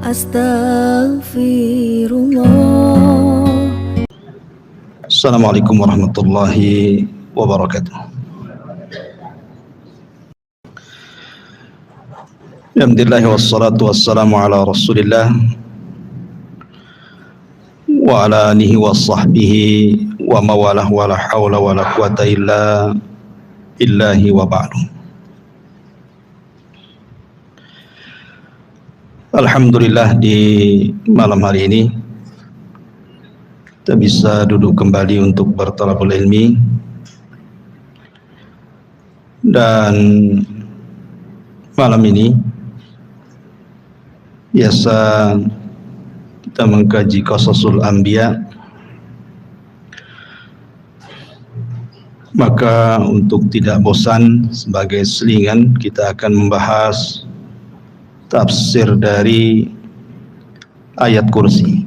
Astaghfirullah. Assalamualaikum warahmatullahi wabarakatuh. Alhamdulillah wassalatu wassalamu ala Rasulillah wa ala alihi wa sahbihi wa mawalah wa la hawla wa la quwata illa billahi wa ba'du. Alhamdulillah, di malam hari ini kita bisa duduk kembali untuk bertalabul ilmi, dan malam ini biasa kita mengkaji Qasasul Anbiya. Maka untuk tidak bosan, sebagai selingan kita akan membahas tafsir dari ayat kursi.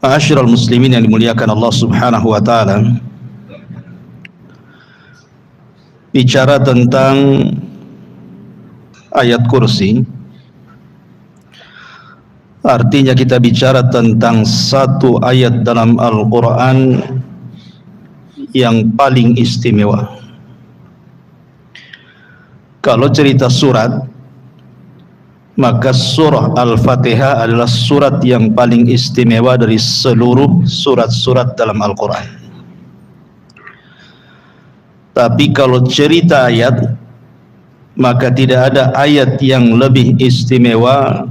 Ma'asyiral muslimin yang dimuliakan Allah Subhanahu wa taala, bicara tentang ayat kursi artinya kita bicara tentang satu ayat dalam Al-Quran yang paling istimewa. Kalau cerita surat, maka surah Al-Fatihah adalah surat yang paling istimewa dari seluruh surat-surat dalam Al-Quran. Tapi kalau cerita ayat, maka tidak ada ayat yang lebih istimewa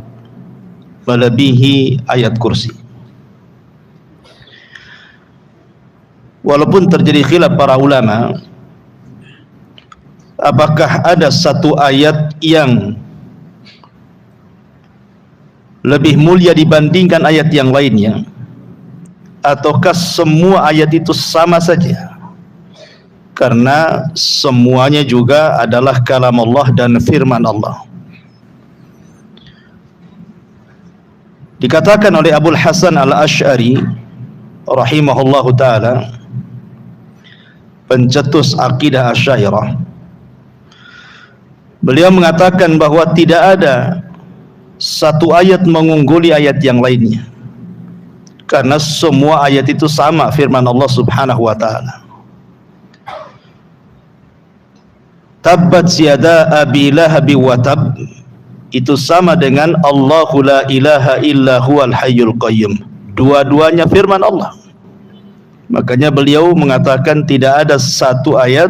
melebihi ayat kursi. Walaupun terjadi khilaf para ulama, apakah ada satu ayat yang lebih mulia dibandingkan ayat yang lainnya, ataukah semua ayat itu sama saja? Karena semuanya juga adalah kalam Allah dan firman Allah. Dikatakan oleh Abul Hasan Al-Asy'ari rahimahullahu ta'ala, pencetus akidah Asy'ariyah, beliau mengatakan bahwa tidak ada satu ayat mengungguli ayat yang lainnya, karena semua ayat itu sama firman Allah Subhanahu wa ta'ala. Tabbat yada abi lahabi wa tab, itu sama dengan Allahu la ilaha illa huwal hayyul qayyum. Dua-duanya firman Allah. Makanya beliau mengatakan tidak ada satu ayat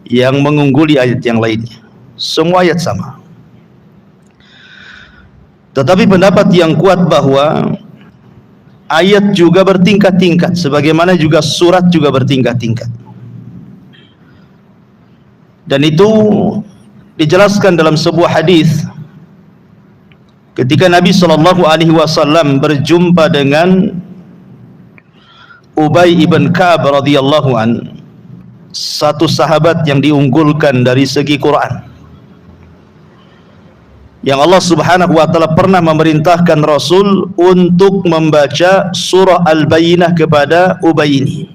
yang mengungguli ayat yang lainnya, semua ayat sama. Tetapi pendapat yang kuat bahwa ayat juga bertingkat-tingkat, sebagaimana juga surat juga bertingkat-tingkat. Dan itu dijelaskan dalam sebuah hadis ketika Nabi SAW berjumpa dengan Ubay ibn Ka'ab radhiyallahu an, satu sahabat yang diunggulkan dari segi Quran, yang Allah Subhanahu wa taala pernah memerintahkan Rasul untuk membaca surah Al-Bayyinah kepada Ubay ini.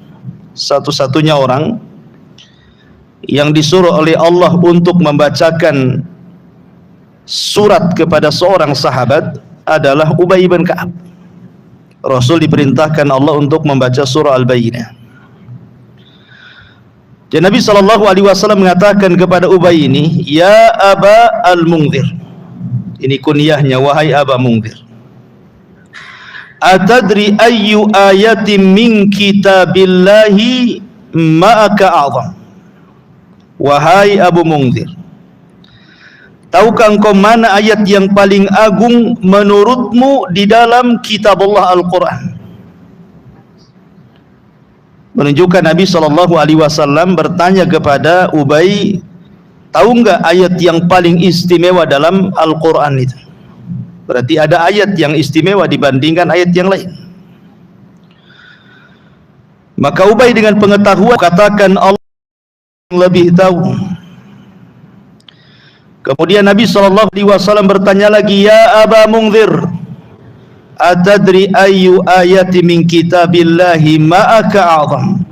Satu-satunya orang yang disuruh oleh Allah untuk membacakan surat kepada seorang sahabat adalah Ubay bin Ka'ab. Rasul diperintahkan Allah untuk membaca surah Al-Bayyinah. Dan Nabi SAW mengatakan kepada Ubay ini, "Ya Aba Al-Mungzir." Ini kunyahnya, wahai Aba Mungzir. "Atadri ayyu ayatin min kitabillahi ma'aka a'zam." Wahai Abu Mungzir, tahukah engkau mana ayat yang paling agung menurutmu di dalam kitab Allah Al-Quran? Menunjukkan Nabi SAW bertanya kepada Ubay, tahu enggak ayat yang paling istimewa dalam Al-Quran itu? Berarti ada ayat yang istimewa dibandingkan ayat yang lain. Maka Ubay dengan pengetahuan katakan, Allah lebih tahu. Kemudian Nabi SAW bertanya lagi, "Ya Aba Mungzir, atadri ayyu ayati min kitabillahi ma'aka a'zam?"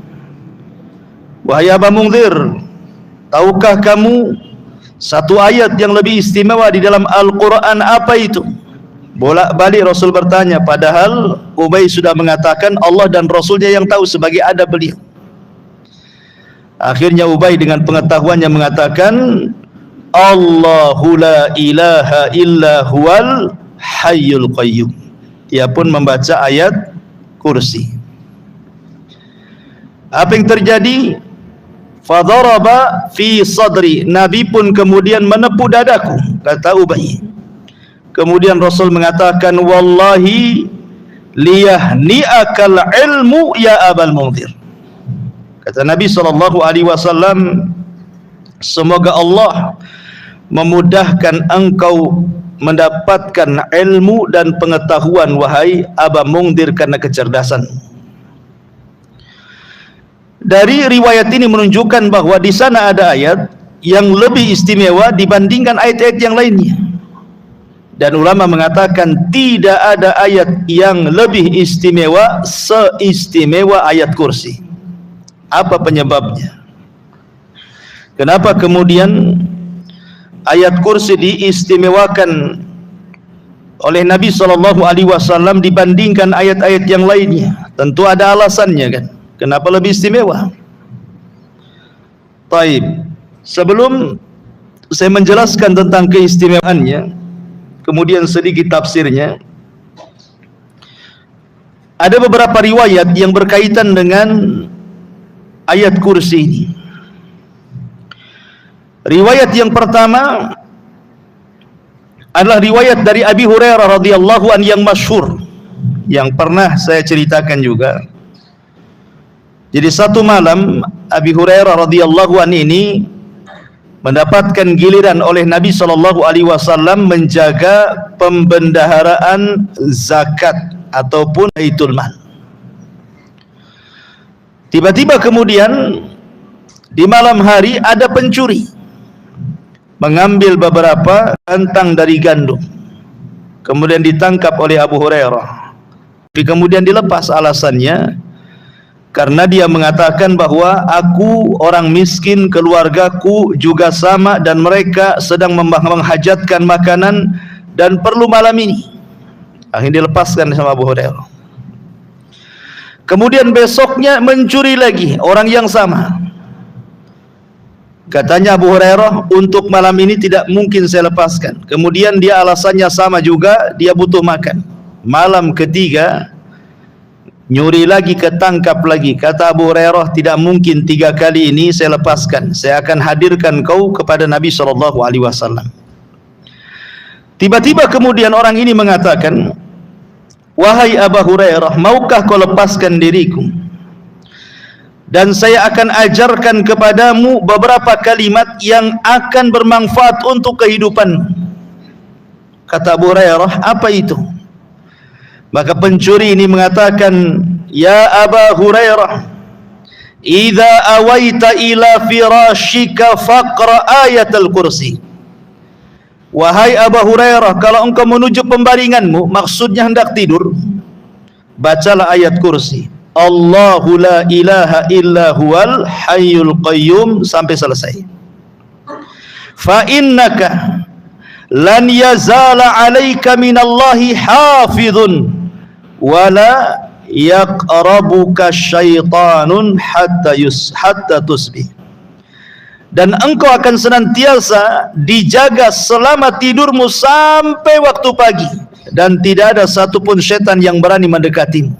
Wahai Aba Mungzir, tahukah kamu Satu ayat yang lebih istimewa di dalam Al-Quran, apa itu? Bolak-balik Rasul bertanya, padahal Ubay sudah mengatakan Allah dan Rasulnya yang tahu sebagai adab beliau. Akhirnya Ubay dengan pengetahuannya mengatakan, Allahu la ilaha illa huwal hayyul qayyum. Dia pun membaca ayat kursi. Apa yang terjadi? Fadaraba fi sadri. Nabi pun kemudian menepuk dadaku, kata Ubay. Kemudian Rasul mengatakan, wallahi liyahni'akal ilmu ya Abal Mundhir. Kata Nabi SAW, semoga Allah memudahkan engkau mendapatkan ilmu dan pengetahuan, wahai Aba Mundhir, karena kecerdasan. Dari riwayat ini menunjukkan bahwa di sana ada ayat yang lebih istimewa dibandingkan ayat-ayat yang lainnya. Dan ulama mengatakan tidak ada ayat yang lebih istimewa seistimewa ayat kursi. Apa penyebabnya? Kenapa kemudian ayat kursi diistimewakan oleh Nabi SAW dibandingkan ayat-ayat yang lainnya? Tentu ada alasannya kan. Kenapa lebih istimewa? Taib. Sebelum saya menjelaskan tentang keistimewaannya, kemudian sedikit tafsirnya, ada beberapa riwayat yang berkaitan dengan ayat kursi ini. Riwayat yang pertama adalah riwayat dari Abi Hurairah radhiyallahu anhu yang masyhur, yang pernah saya ceritakan juga. Jadi satu malam Abi Hurairah radhiyallahu anhu ini mendapatkan giliran oleh Nabi SAW menjaga pembendaharaan zakat ataupun baitul mal. Tiba-tiba kemudian di malam hari ada pencuri mengambil beberapa kantang dari gandum, kemudian ditangkap oleh Abu Hurairah. Tapi kemudian dilepas, alasannya karena dia mengatakan bahwa aku orang miskin, keluargaku juga sama, dan mereka sedang menghajatkan makanan dan perlu malam ini. Akhirnya dilepaskan sama Abu Hurairah. Kemudian besoknya mencuri lagi orang yang sama. Katanya Abu Hurairah, untuk malam ini tidak mungkin saya lepaskan. Kemudian dia alasannya sama juga, dia butuh makan. Malam ketiga nyuri lagi, ketangkap lagi. Kata Abu Hurairah, tidak mungkin 3 kali ini saya lepaskan. Saya akan hadirkan kau kepada Nabi SAW. Tiba-tiba kemudian orang ini mengatakan, wahai Abu Hurairah, maukah kau lepaskan diriku? Dan saya akan ajarkan kepadamu beberapa kalimat yang akan bermanfaat untuk kehidupan. Kata Abu Hurairah, apa itu? Maka pencuri ini mengatakan, ya Aba Hurairah, idza awaita ila firashika faqra ayatul kursi. Wahai Abu Hurairah, kalau engkau menuju pembaringanmu, maksudnya hendak tidur, bacalah ayat kursi, Allahu la ilaha illa huwal hayyul qayyum, sampai selesai. Fa innaka lan yazala alaika minallahi hafizun wala yaqrabuka syaitanun hatta tusbih. Dan engkau akan senantiasa dijaga selama tidurmu sampai waktu pagi, dan tidak ada satupun setan yang berani mendekatimu.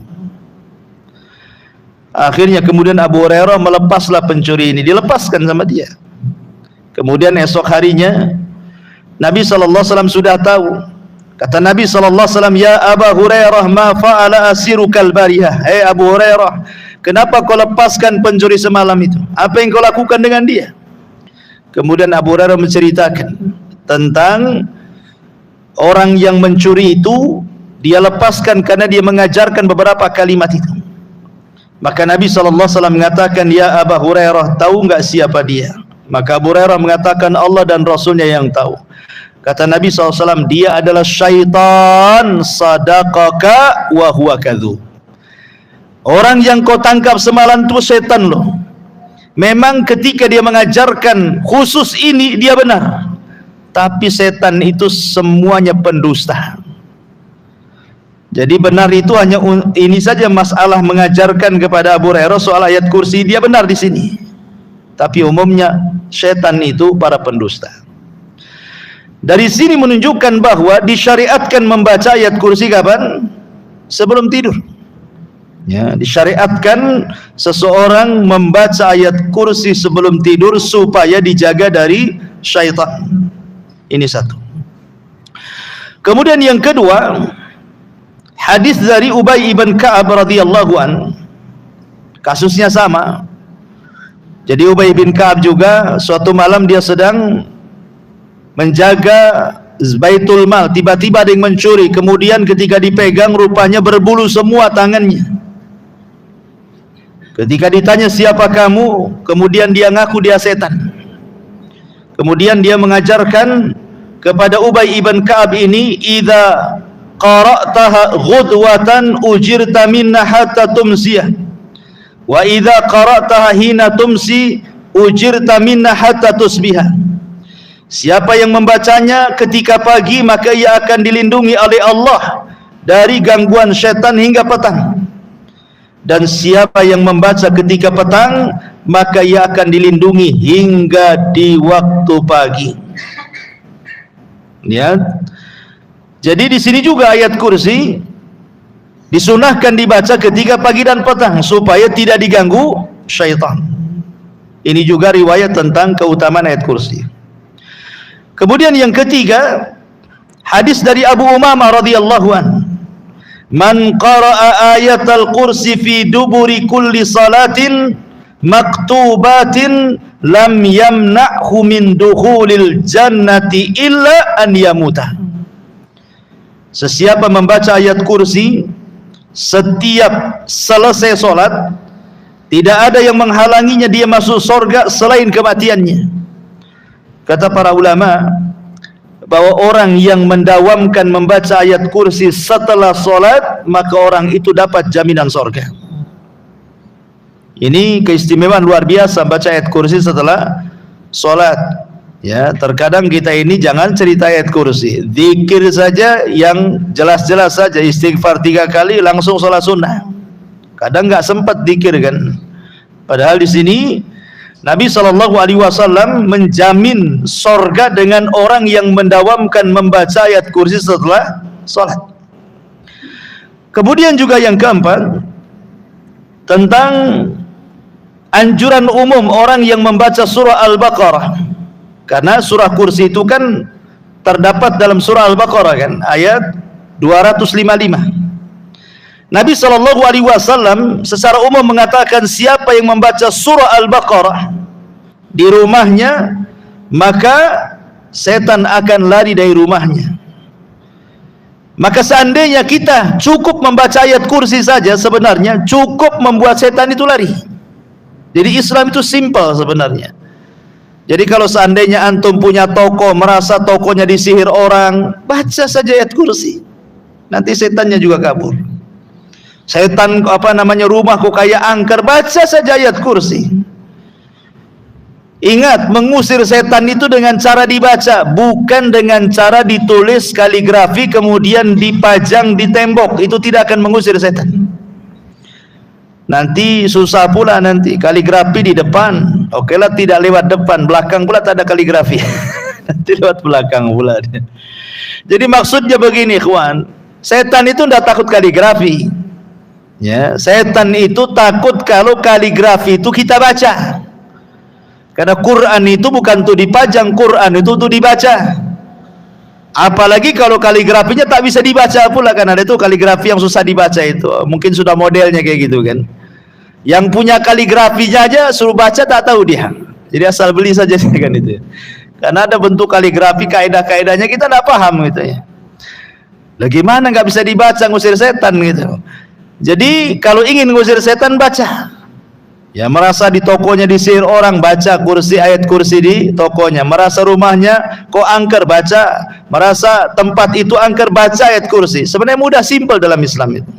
Akhirnya kemudian Abu Hurairah melepaslah pencuri ini, dilepaskan sama dia. Kemudian esok harinya Nabi SAW sudah tahu. Kata Nabi SAW, ya Abu Hurairah, ma fa'ala asirukal barihah. Hei Abu Hurairah, kenapa kau lepaskan pencuri semalam itu? Apa yang kau lakukan dengan dia? Kemudian Abu Hurairah menceritakan tentang orang yang mencuri itu, dia lepaskan karena dia mengajarkan beberapa kalimat itu. Maka Nabi SAW mengatakan, ya Abu Hurairah, tahu enggak siapa dia? Maka Abu Hurairah mengatakan, Allah dan Rasulnya yang tahu. Kata Nabi SAW, dia adalah syaitan sadaqaka wa huwa kadzub. Orang yang kau tangkap semalam itu setan loh. Memang ketika dia mengajarkan khusus ini, dia benar. tapi setan itu semuanya pendusta. Jadi benar itu hanya ini saja masalah mengajarkan kepada Abu Hurairah soal ayat kursi, dia benar di sini. Tapi umumnya setan itu para pendusta. Dari sini menunjukkan bahwa disyariatkan membaca ayat kursi kapan? Sebelum tidur. Ya, disyariatkan seseorang membaca ayat kursi sebelum tidur supaya dijaga dari syaitan. Ini satu. Kemudian yang kedua, hadis dari Ubay ibn Ka'ab radhiyallahu an. Kasusnya sama. Jadi Ubay bin Ka'ab juga suatu malam dia sedang menjaga Baitul Mal, tiba-tiba ada yang mencuri, kemudian ketika dipegang rupanya berbulu semua tangannya. Ketika ditanya siapa kamu, kemudian dia ngaku dia setan. Kemudian dia mengajarkan kepada Ubay ibn Ka'ab ini, idza qara'taha ghudwatan ujirta minna hatta tumsiyah, wa idza qara'taha hina tumsi ujirta minna hatta tusbiha. Siapa yang membacanya ketika pagi maka ia akan dilindungi oleh Allah dari gangguan syaitan hingga petang. Dan siapa yang membaca ketika petang maka ia akan dilindungi hingga di waktu pagi. Ya. Jadi di sini juga ayat kursi disunahkan dibaca ketika pagi dan petang supaya tidak diganggu syaitan. Ini juga riwayat tentang keutamaan ayat kursi. Kemudian yang ketiga, hadis dari Abu Umamah radhiyallahu an. Man qara'a ayatal kursi fi duburi kulli salatin maktubatin lam yamna'hu min dukhulil jannati illa an yamuta. Sesiapa membaca ayat kursi setiap selesai solat, tidak ada yang menghalanginya dia masuk surga selain kematiannya. Kata para ulama bahwa orang yang mendawamkan membaca ayat kursi setelah solat, maka orang itu dapat jaminan surga. Ini keistimewaan luar biasa baca ayat kursi setelah solat. Ya, terkadang kita ini jangan cerita ayat kursi, zikir saja yang jelas-jelas saja, istighfar 3 kali langsung sholat sunnah. Kadang nggak sempat zikir kan. Padahal di sini Nabi SAW menjamin sorga dengan orang yang mendawamkan membaca ayat kursi setelah sholat. Kemudian juga yang keempat, tentang anjuran umum orang yang membaca surah Al-Baqarah. Karena surah kursi itu kan terdapat dalam surah Al-Baqarah kan, ayat 255. Nabi SAW secara umum mengatakan siapa yang membaca surah Al-Baqarah di rumahnya, maka setan akan lari dari rumahnya. Maka seandainya kita cukup membaca ayat kursi saja, sebenarnya cukup membuat setan itu lari. Jadi Islam itu simple sebenarnya. Jadi kalau seandainya antum punya toko, merasa tokonya disihir orang, baca saja ayat kursi, nanti setannya juga kabur. Setan rumah kok kayak angker, baca saja ayat kursi. Ingat, mengusir setan itu dengan cara dibaca, bukan dengan cara ditulis kaligrafi kemudian dipajang di tembok. Itu tidak akan mengusir setan. Nanti susah pula, nanti kaligrafi di depan, oke lah, tidak lewat depan, belakang pula tak ada kaligrafi. Nanti lewat belakang pula. Jadi maksudnya begini, ikhwan, setan itu tidak takut kaligrafi. Ya, setan itu takut kalau kaligrafi itu kita baca. Karena Quran itu bukan untuk dipajang, Quran itu untuk dibaca. Apalagi kalau kaligrafinya tak bisa dibaca pula, kan ada itu kaligrafi yang susah dibaca itu. Mungkin sudah modelnya kayak gitu kan. Yang punya kaligrafinya aja suruh baca tak tahu dia. Jadi asal beli saja kan itu. Karena ada bentuk kaligrafi, kaidah-kaidahnya kita tidak paham gitu ya. Lah gimana nggak bisa dibaca, ngusir setan gitu. Jadi kalau ingin ngusir setan, baca. Ya, merasa di tokonya disihir orang, baca kursi, ayat kursi di tokonya. Merasa rumahnya kok angker, baca. Merasa tempat itu angker, baca ayat kursi. Sebenarnya mudah, simpel dalam Islam itu.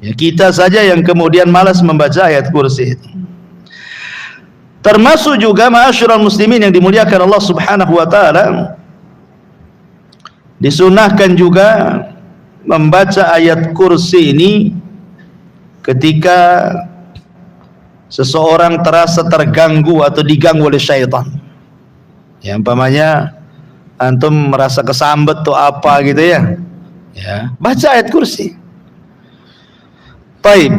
Ya, kita saja yang kemudian malas membaca ayat kursi itu. Termasuk juga ma'asyiral muslimin yang dimuliakan Allah Subhanahu wa taala, Disunahkan juga membaca ayat kursi ini ketika seseorang terasa terganggu atau diganggu oleh syaitan. Ya, umpamanya antum merasa kesambet atau apa gitu ya. Ya, baca ayat kursi. Baik.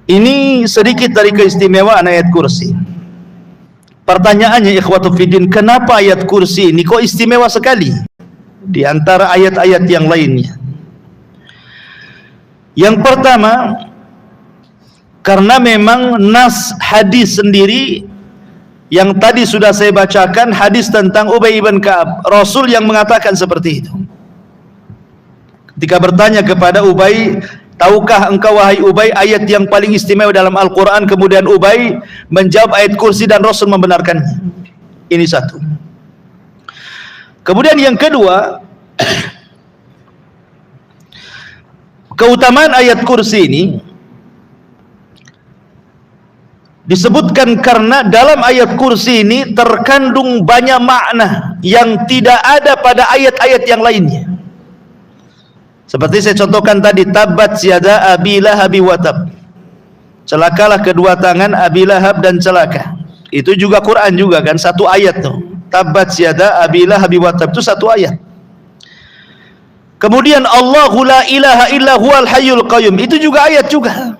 Ini sedikit dari keistimewaan ayat kursi. Pertanyaannya ikhwatu fiddin, kenapa ayat kursi ini kok istimewa sekali di antara ayat-ayat yang lainnya? Yang pertama, karena memang nas hadis sendiri yang tadi sudah saya bacakan, hadis tentang Ubay bin Ka'ab, Rasul yang mengatakan seperti itu. Ketika bertanya kepada Ubay, tahukah engkau wahai Ubay ayat yang paling istimewa dalam Al-Quran? Kemudian Ubay menjawab ayat kursi dan Rasul membenarkannya. Ini satu. Kemudian yang kedua, keutamaan ayat kursi ini disebutkan karena dalam ayat kursi ini terkandung banyak makna yang tidak ada pada ayat-ayat yang lainnya. Seperti saya contohkan tadi, tabbat yada abi lahab wa tab. Celakalah kedua tangan Abi Lahab dan celaka. Itu juga Quran juga kan, satu ayat tuh. Tabbat yada abi lahab wa tab, itu satu ayat. Kemudian Allahu la ilaha illa huwal hayyul qayyum, itu juga ayat juga.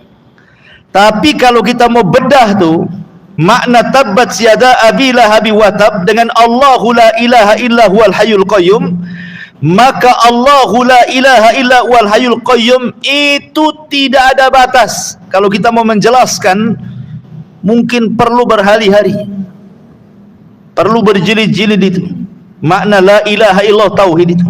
Tapi kalau kita mau bedah tuh makna tabbat yada abi lahab wa tab dengan Allahu la ilaha illa huwal hayyul qayyum, maka Allahu la ilaha illa huwal hayyul qayyum itu tidak ada batas. Kalau kita mau menjelaskan mungkin perlu berhari-hari, perlu berjilid-jilid itu makna la ilaha illallah, tauhid itu.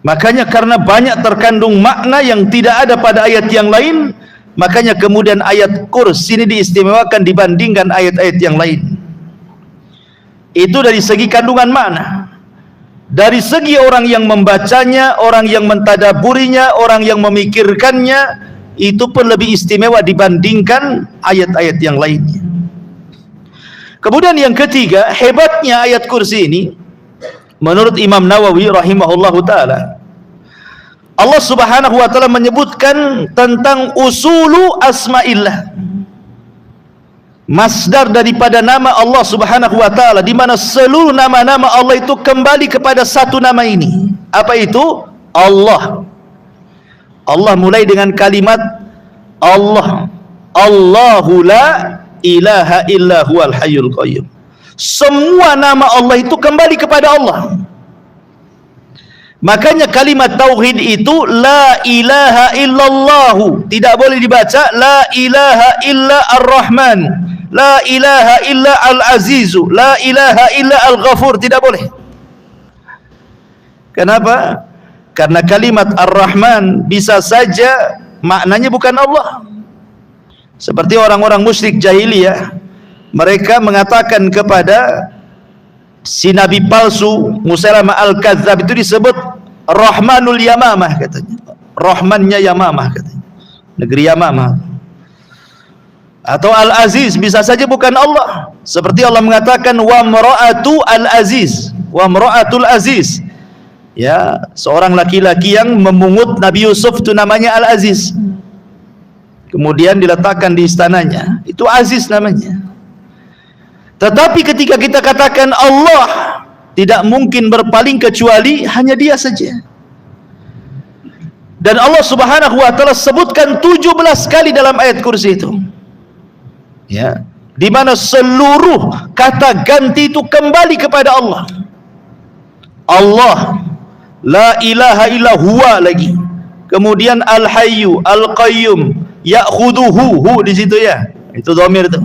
Makanya karena banyak terkandung makna yang tidak ada pada ayat yang lain, makanya kemudian ayat kursi ini diistimewakan dibandingkan ayat-ayat yang lain. Itu dari segi kandungan makna. Dari segi orang yang membacanya, orang yang mentadaburinya, orang yang memikirkannya, itu pun lebih istimewa dibandingkan ayat-ayat yang lainnya. Kemudian yang ketiga, hebatnya ayat kursi ini menurut Imam Nawawi rahimahullahu ta'ala, Allah subhanahu wa ta'ala menyebutkan tentang usulu asma'illah, masdar daripada nama Allah subhanahu wa ta'ala, di mana seluruh nama-nama Allah itu kembali kepada satu nama ini. Apa itu? Allah. Allah mulai dengan kalimat Allah. Allahu la ilaha illa huwal hayyul qayyum. Semua nama Allah itu kembali kepada Allah. Makanya kalimat tauhid itu la ilaha illallah, tidak boleh dibaca la ilaha illa ar-Rahman, la ilaha illa al-Azizu, la ilaha illa al-Ghafur, tidak boleh. Kenapa? Karena kalimat ar-Rahman bisa saja maknanya bukan Allah. Seperti orang-orang musyrik jahiliyah, mereka mengatakan kepada si nabi palsu Musailamah al-Kadzdzab itu disebut Rahmanul Yamamah katanya. Rahmannya Yamamah katanya. Negeri Yamamah. Atau Al-Aziz bisa saja bukan Allah. Seperti Allah mengatakan wa mra'atu al-Aziz, wa mra'atul Aziz. Ya, seorang laki-laki yang memungut Nabi Yusuf itu namanya Al-Aziz. Kemudian diletakkan di istananya. Itu Aziz namanya. Tetapi ketika kita katakan Allah, tidak mungkin berpaling kecuali hanya Dia saja. Dan Allah subhanahu wa ta'ala sebutkan 17 kali dalam ayat kursi itu, ya, di mana seluruh kata ganti itu kembali kepada Allah. Allah, la ilaha illa huwa lagi. Kemudian al-hayyu, al-qayyum, ya'khuduhu, hu di situ ya. Itu dhamir itu.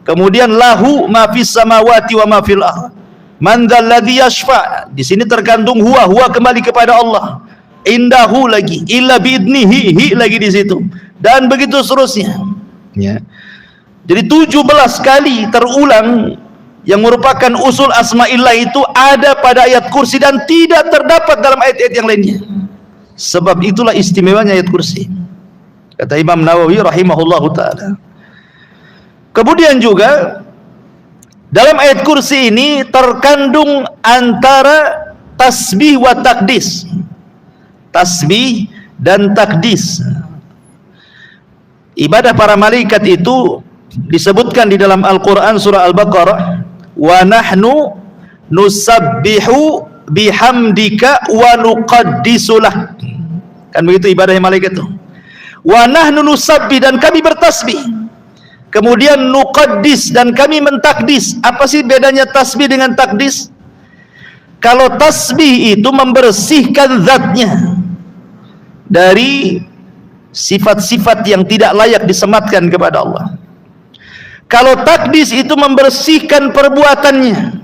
Kemudian lahu ma fis samawati wa ma fil ardh. Man dzalladzi yashfa'. Di sini terkandung huwa, huwa kembali kepada Allah. Indahu lagi, illa biidnihi, hi lagi di situ. Dan begitu seterusnya. Ya. Jadi 17 kali terulang yang merupakan usul asma'illah itu ada pada ayat kursi dan tidak terdapat dalam ayat-ayat yang lainnya. Sebab itulah istimewanya ayat kursi. Kata Imam Nawawi rahimahullahu ta'ala. Kemudian juga Dalam ayat kursi ini terkandung antara tasbih wa takdis. Tasbih dan takdis. Ibadah para malaikat itu disebutkan di dalam Al-Quran surah Al-Baqarah, wa nahnu nusabbihu bihamdika wa nuqaddisulah. Kan begitu ibadah malaikat itu. Wa nahnu nusabbih, dan kami bertasbih. Kemudian nuqaddis, dan kami mentakdis. Apa sih bedanya tasbih dengan takdis? Kalau tasbih itu membersihkan zatnya dari sifat-sifat yang tidak layak disematkan kepada Allah. Kalau takdis itu membersihkan perbuatannya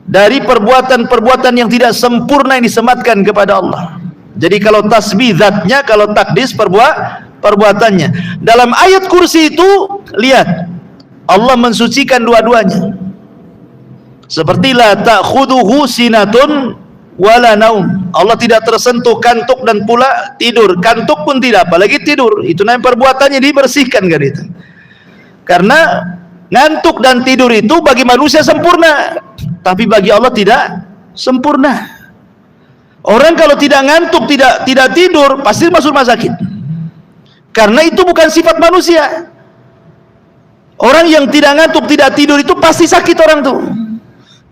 dari perbuatan-perbuatan yang tidak sempurna yang disematkan kepada Allah. Jadi kalau tasbih zatnya, kalau takdis perbuatannya. Dalam ayat kursi itu, lihat, Allah mensucikan dua-duanya. Seperti la ta'khuduhu sinatun wala naum. Allah tidak tersentuh kantuk dan pula tidur. Kantuk pun tidak, apalagi tidur. Itu namanya perbuatannya dibersihkan kan itu. Karena ngantuk dan tidur itu bagi manusia sempurna, tapi bagi Allah tidak sempurna. Orang kalau tidak ngantuk, tidak tidur, pasti masuk rumah sakit. Karena itu bukan sifat manusia. Orang yang tidak ngantuk, tidak tidur itu pasti sakit orang tuh.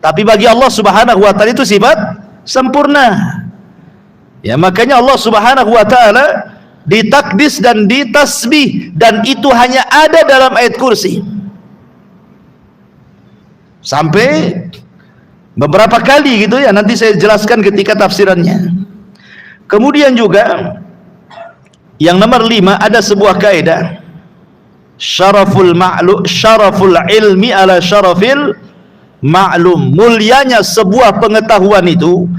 Tapi bagi Allah Subhanahu wa taala itu sifat sempurna. Ya, makanya Allah Subhanahu wa taala ditakdis dan ditasbih, dan itu hanya ada dalam ayat kursi. Sampai beberapa kali gitu ya, nanti saya jelaskan ketika tafsirannya. Kemudian juga yang nomor 5, ada sebuah kaidah, syaraful ilmi ala syarafil ma'lum. Mulianya sebuah pengetahuan itu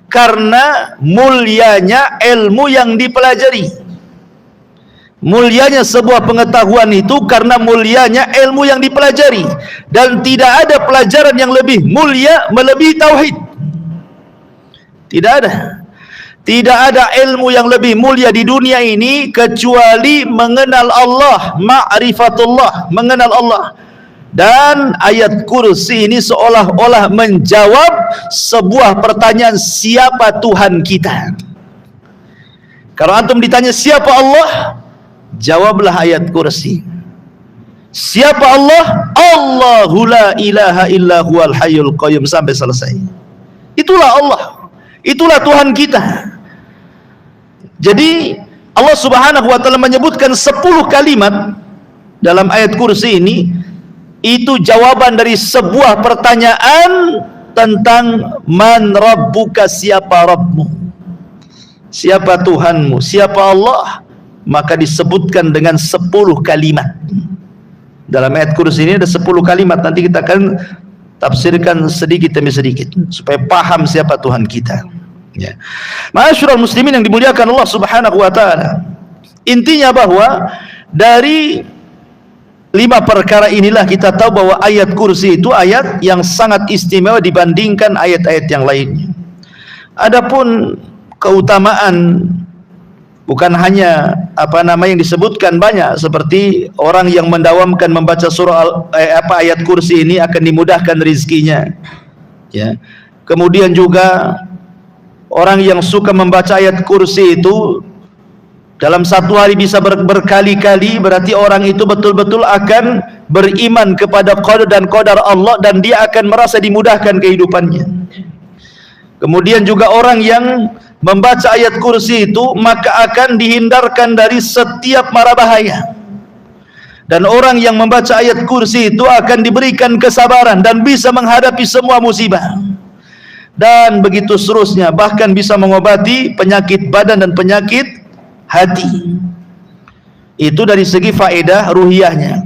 karena mulianya ilmu yang dipelajari. Mulianya sebuah pengetahuan itu karena mulianya ilmu yang dipelajari, dan tidak ada pelajaran yang lebih mulia melebihi tauhid. Tidak ada ilmu yang lebih mulia di dunia ini kecuali mengenal Allah, ma'rifatullah, mengenal Allah. Dan ayat kursi ini seolah-olah menjawab sebuah pertanyaan, siapa Tuhan kita? Kalau antum ditanya siapa Allah, jawablah ayat kursi. Siapa Allah? Allahu la ilaha illa huwal hayyul qayyum, sampai selesai. Itulah Allah, itulah Tuhan kita. Jadi Allah Subhanahu wa taala menyebutkan 10 kalimat dalam ayat kursi ini. Itu jawaban dari sebuah pertanyaan tentang man rabbuka, siapa Rabbmu, siapa Tuhanmu, siapa Allah. Maka disebutkan dengan 10 kalimat. Dalam ayat kursi ini ada 10 kalimat. Nanti kita akan tafsirkan sedikit demi sedikit supaya paham siapa Tuhan kita. Ya. Ma'asyiral muslimin yang dimuliakan Allah Subhanahu wa taala. Intinya bahwa dari 5 perkara inilah kita tahu bahwa ayat kursi itu ayat yang sangat istimewa dibandingkan ayat-ayat yang lainnya. Adapun keutamaan, bukan hanya yang disebutkan banyak, seperti orang yang mendawamkan membaca surah ayat kursi ini akan dimudahkan rizkinya. Ya. Kemudian juga orang yang suka membaca ayat kursi itu dalam satu hari bisa berkali-kali, berarti orang itu betul-betul akan beriman kepada qadar dan qadar Allah, dan dia akan merasa dimudahkan kehidupannya. Kemudian juga orang yang membaca ayat kursi itu maka akan dihindarkan dari setiap mara bahaya. Dan orang yang membaca ayat kursi itu akan diberikan kesabaran dan bisa menghadapi semua musibah. Dan begitu seterusnya, bahkan bisa mengobati penyakit badan dan penyakit hati. Itu dari segi faedah ruhiyahnya.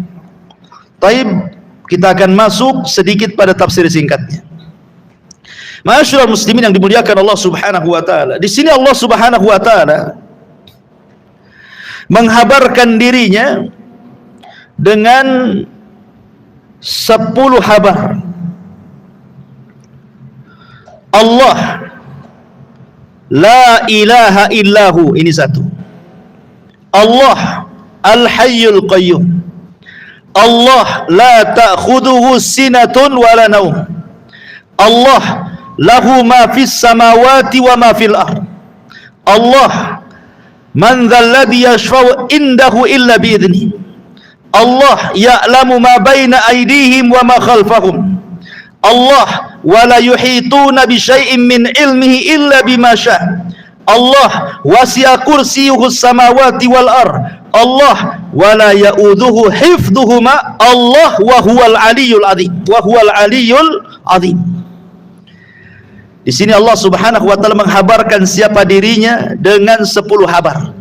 Taib, kita akan masuk sedikit pada tafsir singkatnya. Ma'asyiral muslimin yang dimuliakan Allah Subhanahu wa taala. Di sini Allah Subhanahu wa taala menghabarkan dirinya dengan 10 habar. Allah la ilaha illahu, ini satu. Allah Al-Hayyul Qayyum. Allah la ta'khudhuhu sinatun wala naum. Allah lahu ma fis samawati wa ma fil ard. Allah man dhal ladzi yashfa'u indahu illa bi idzni. Allah ya'lamu ma baina aydihim wa ma khalfahum. Allah wa la yuhituna bi syai'in min ilmihi illa bima syaa. Allah wasi'a kursiyyuhu samawati wal ard. Allah wa la ya'udhuhu hifdhuhuma. Allah wa huwal aliyyul azim. Wa huwal aliyyul azim. Di sini Allah Subhanahu wa taala menghabarkan siapa dirinya dengan 10 habar.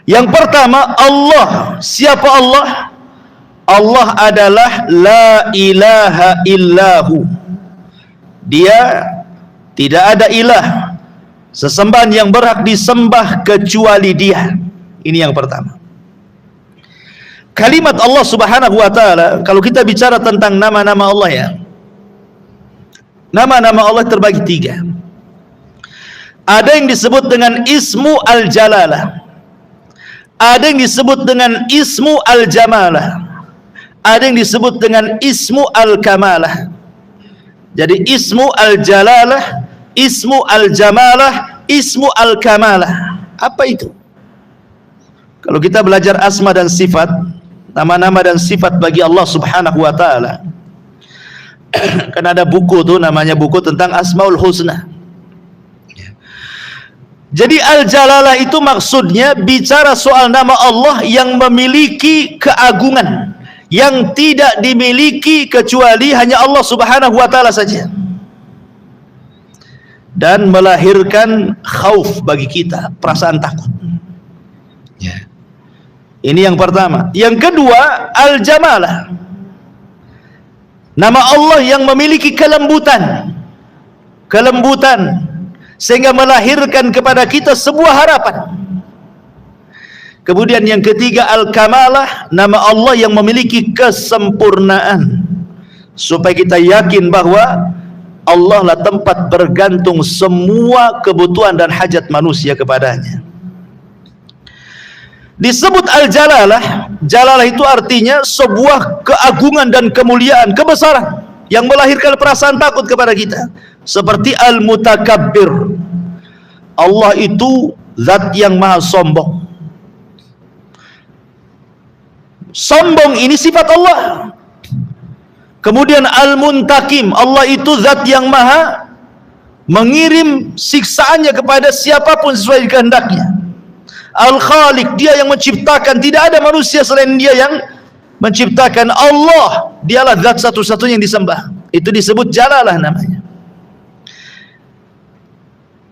Yang pertama, Allah. Siapa Allah? Allah adalah la ilaha illahu. Dia tidak ada ilah sesembahan yang berhak disembah kecuali Dia. Ini yang pertama. Kalimat Allah Subhanahu wa taala, kalau kita bicara tentang nama-nama Allah ya, nama-nama Allah terbagi 3. Ada yang disebut dengan Ismu Al-Jalalah, ada yang disebut dengan Ismu Al-Jamalah, ada yang disebut dengan Ismu Al-Kamalah. Jadi Ismu Al-Jalalah, Ismu Al-Jamalah, Ismu Al-Kamalah. Apa itu? Kalau kita belajar asma dan sifat, nama-nama dan sifat bagi Allah Subhanahu wa taala, kan ada buku tuh namanya buku tentang Asmaul Husna. Jadi Al-Jalalah itu maksudnya bicara soal nama Allah yang memiliki keagungan yang tidak dimiliki kecuali hanya Allah Subhanahu wa taala saja, dan melahirkan khauf bagi kita, perasaan takut. Ya. Ini yang pertama. Yang kedua, Al-Jamalah, nama Allah yang memiliki kelembutan, sehingga melahirkan kepada kita sebuah harapan. Kemudian yang ketiga, Al-Kamalah, nama Allah yang memiliki kesempurnaan, supaya kita yakin bahwa Allah lah tempat bergantung semua kebutuhan dan hajat manusia kepadanya. Disebut Al-Jalalah, Jalalah itu artinya sebuah keagungan dan kemuliaan, kebesaran yang melahirkan perasaan takut kepada kita. Seperti Al-Mutakabbir, Allah itu zat yang maha sombong. Sombong ini sifat Allah. Kemudian Al-Muntakim, Allah itu zat yang maha mengirim siksaannya kepada siapapun sesuai kehendaknya. Al-Khaliq, Dia yang menciptakan, tidak ada manusia selain Dia yang menciptakan. Allah, Dialah zat satu-satunya yang disembah. Itu disebut Jalalah namanya.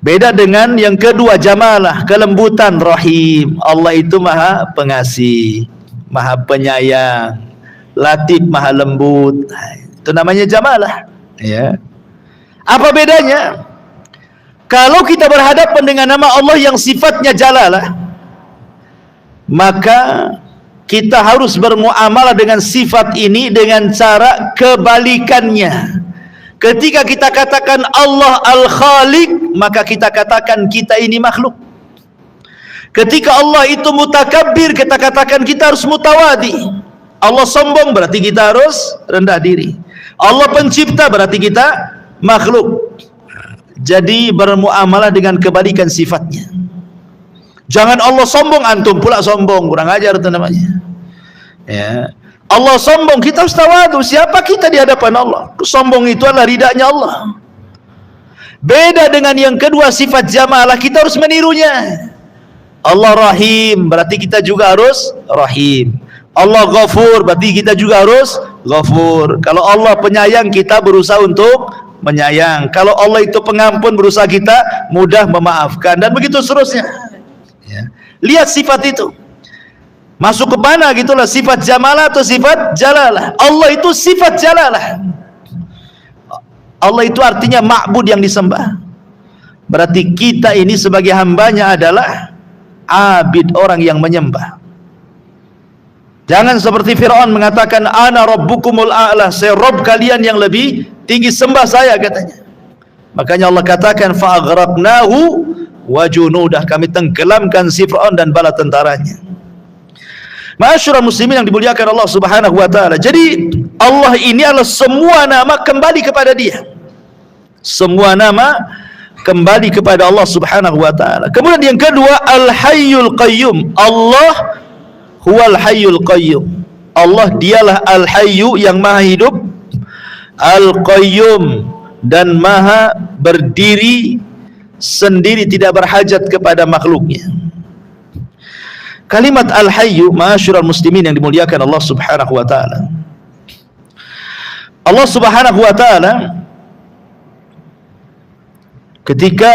Beda dengan yang kedua, Jamalah, kelembutan, Rahim. Allah itu maha pengasih, maha penyayang, Latif, maha lembut. Itu namanya Jamalah. Ya. Apa bedanya? Kalau kita berhadapan dengan nama Allah yang sifatnya Jalalah, maka kita harus bermuamalah dengan sifat ini dengan cara kebalikannya. Ketika kita katakan Allah Al-Khaliq, maka kita katakan kita ini makhluk. Ketika Allah itu Mutakabbir, kita katakan kita harus mutawadi. Allah sombong, berarti kita harus rendah diri. Allah pencipta, berarti kita makhluk. Jadi bermuamalah dengan kebalikan sifatnya. Jangan Allah sombong, antum pula sombong, kurang ajar itu namanya. Ya. Allah sombong, kita harus tawadu. Siapa kita di hadapan Allah? Sombong itu adalah ridanya Allah. Beda dengan yang kedua, sifat Jamalah, kita harus menirunya. Allah Rahim, berarti kita juga harus Rahim. Allah Ghafur, berarti kita juga harus Ghafur. Kalau Allah penyayang, kita berusaha untuk menyayang. Kalau Allah itu pengampun, berusaha kita mudah memaafkan, dan begitu seterusnya. Ya. Lihat sifat itu masuk ke mana gitulah, sifat Jamalah atau sifat Jalalah. Allah itu sifat Jalalah. Allah itu artinya ma'bud, yang disembah. Berarti kita ini sebagai hambanya adalah abid, orang yang menyembah. Jangan seperti Fir'aun mengatakan ana rabbukumul a'la, saya Rabb kalian yang lebih tinggi, sembah saya, katanya. Makanya Allah katakan fa'aghraqnahu wa junudah, kami tenggelamkan si Fir'aun dan bala tentaranya. Ma'asyiral muslimin yang dimuliakan Allah Subhanahu wa taala. Jadi Allah ini adalah semua nama kembali kepada Dia. Semua nama kembali kepada Allah Subhanahu wa taala. Kemudian yang kedua, Al-Hayyul Qayyum. Allah huwal Hayyul Qayyum. Allah dialah Al-Hayyu yang maha hidup, Al-Qayyum dan maha berdiri sendiri, tidak berhajat kepada makhluknya. Kalimat Al-Hayyu, ma'asyiral muslimin yang dimuliakan Allah Subhanahu wa taala. Allah Subhanahu wa taala ketika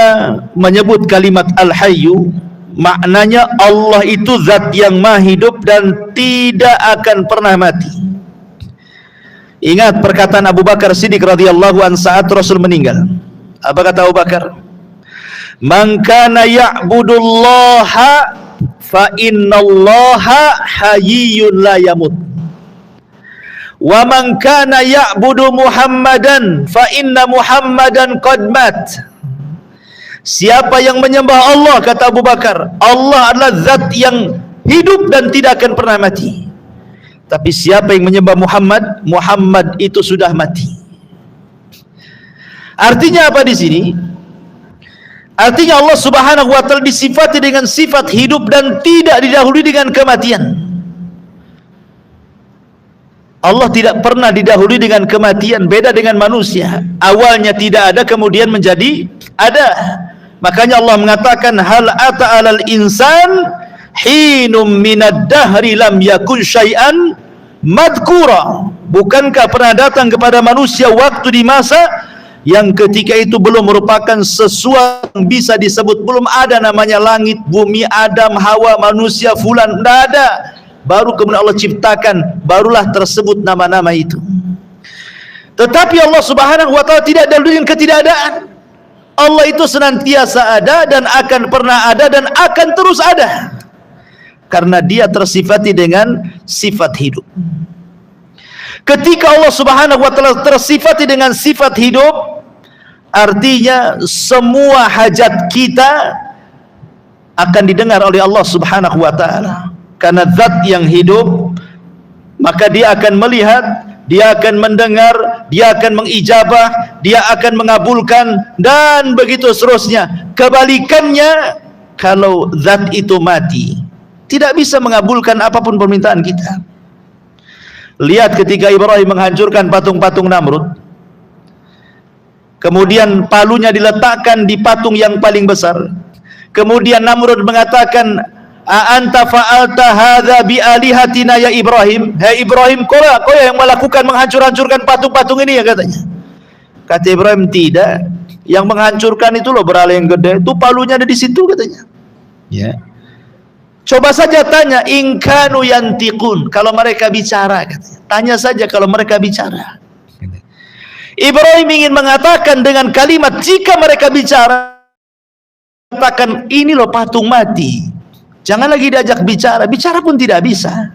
menyebut kalimat Al-Hayyu, maknanya Allah itu zat yang maha hidup dan tidak akan pernah mati. Ingat perkataan Abu Bakar Siddiq radhiyallahu anhu saat Rasul meninggal. Apa kata Abu Bakar? Man kana ya'budullaha fa innallaha hayyun la yamut. Wa man kana ya'budu Muhammadan fa inna Muhammadan qad mat. Siapa yang menyembah Allah, kata Abu Bakar, Allah adalah zat yang hidup dan tidak akan pernah mati. Tapi siapa yang menyembah Muhammad, Muhammad itu sudah mati. Artinya apa di sini? Artinya Allah Subhanahu wa taala disifati dengan sifat hidup dan tidak didahului dengan kematian. Allah tidak pernah didahului dengan kematian, beda dengan manusia. Awalnya tidak ada, kemudian menjadi ada. Makanya Allah mengatakan, hal ata 'alal insan hinum minad dahri lam yakun syai'an madhkura. Bukankah pernah datang kepada manusia waktu di masa yang ketika itu belum merupakan sesuatu yang bisa disebut, belum ada namanya langit, bumi, Adam, Hawa, manusia, fulan, tidak ada. Baru kemudian Allah ciptakan, barulah tersebut nama-nama itu. Tetapi Allah Subhanahu wa taala tidak ada dengan ketidakadaan. Allah itu senantiasa ada dan akan pernah ada dan akan terus ada. Karena Dia tersifati dengan sifat hidup. Ketika Allah Subhanahu wa taala tersifati dengan sifat hidup, artinya semua hajat kita akan didengar oleh Allah Subhanahu wa taala. Karena zat yang hidup, maka Dia akan melihat, Dia akan mendengar, Dia akan mengijabah, Dia akan mengabulkan, dan begitu seterusnya. Kebalikannya, kalau zat itu mati, tidak bisa mengabulkan apapun permintaan kita. Lihat ketika Ibrahim menghancurkan patung-patung Namrud, kemudian palunya diletakkan di patung yang paling besar. Kemudian Namrud mengatakan, a'anta fa'alta hadza bi alihatina ya Ibrahim. Hai Ibrahim, kau yang melakukan menghancur-hancurkan patung-patung ini ya, katanya. Kata Ibrahim, tidak. Yang menghancurkan itu loh berhala yang gede, itu palunya ada di situ, katanya. Ya. Coba saja tanya, in kanu yantiqun, kalau mereka bicara, katanya. Tanya saja kalau mereka bicara. Ibrahim ingin mengatakan dengan kalimat, jika mereka bicara, katakan ini loh patung mati. Jangan lagi diajak bicara, bicara pun tidak bisa.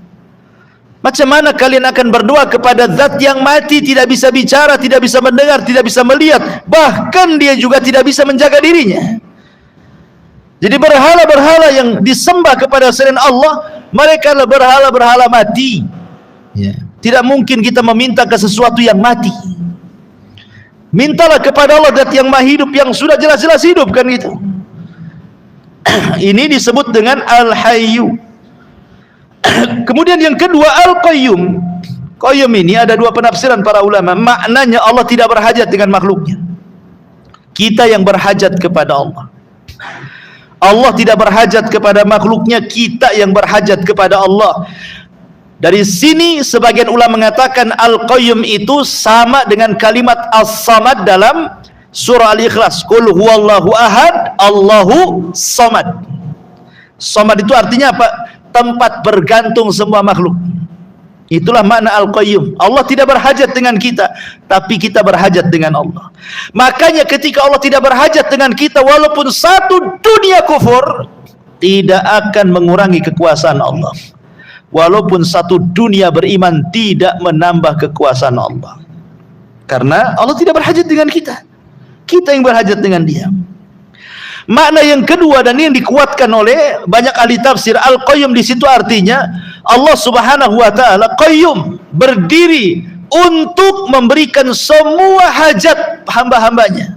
Macam mana kalian akan berdoa kepada zat yang mati, tidak bisa bicara, tidak bisa mendengar, tidak bisa melihat, bahkan dia juga tidak bisa menjaga dirinya. Jadi berhala-berhala yang disembah kepada selain Allah, mereka adalah berhala-berhala mati. Tidak mungkin kita meminta ke sesuatu yang mati. Mintalah kepada Allah zat yang maha hidup, yang sudah jelas-jelas hidup, kan gitu. Ini disebut dengan Al-Hayyu. Kemudian yang kedua, Al-Qayyum. Qayyum ini ada dua penafsiran para ulama. Maknanya Allah tidak berhajat dengan makhluknya. Kita yang berhajat kepada Allah. Allah tidak berhajat kepada makhluknya, kita yang berhajat kepada Allah. Dari sini sebagian ulama mengatakan Al-Qayyum itu sama dengan kalimat As-Samad dalam surah Al-Ikhlas. Qul huwallahu ahad, Allahu samad. Samad itu artinya apa? Tempat bergantung semua makhluk. Itulah makna Al-Qayyum. Allah tidak berhajat dengan kita, tapi kita berhajat dengan Allah. Makanya ketika Allah tidak berhajat dengan kita, walaupun satu dunia kufur, tidak akan mengurangi kekuasaan Allah. Walaupun satu dunia beriman, tidak menambah kekuasaan Allah. Karena Allah tidak berhajat dengan kita, kita yang berhajat dengan Dia. Makna yang kedua dan yang dikuatkan oleh banyak ahli tafsir, Al-Qayyum di situ artinya Allah Subhanahu wa taala qayyum, berdiri untuk memberikan semua hajat hamba-hambanya.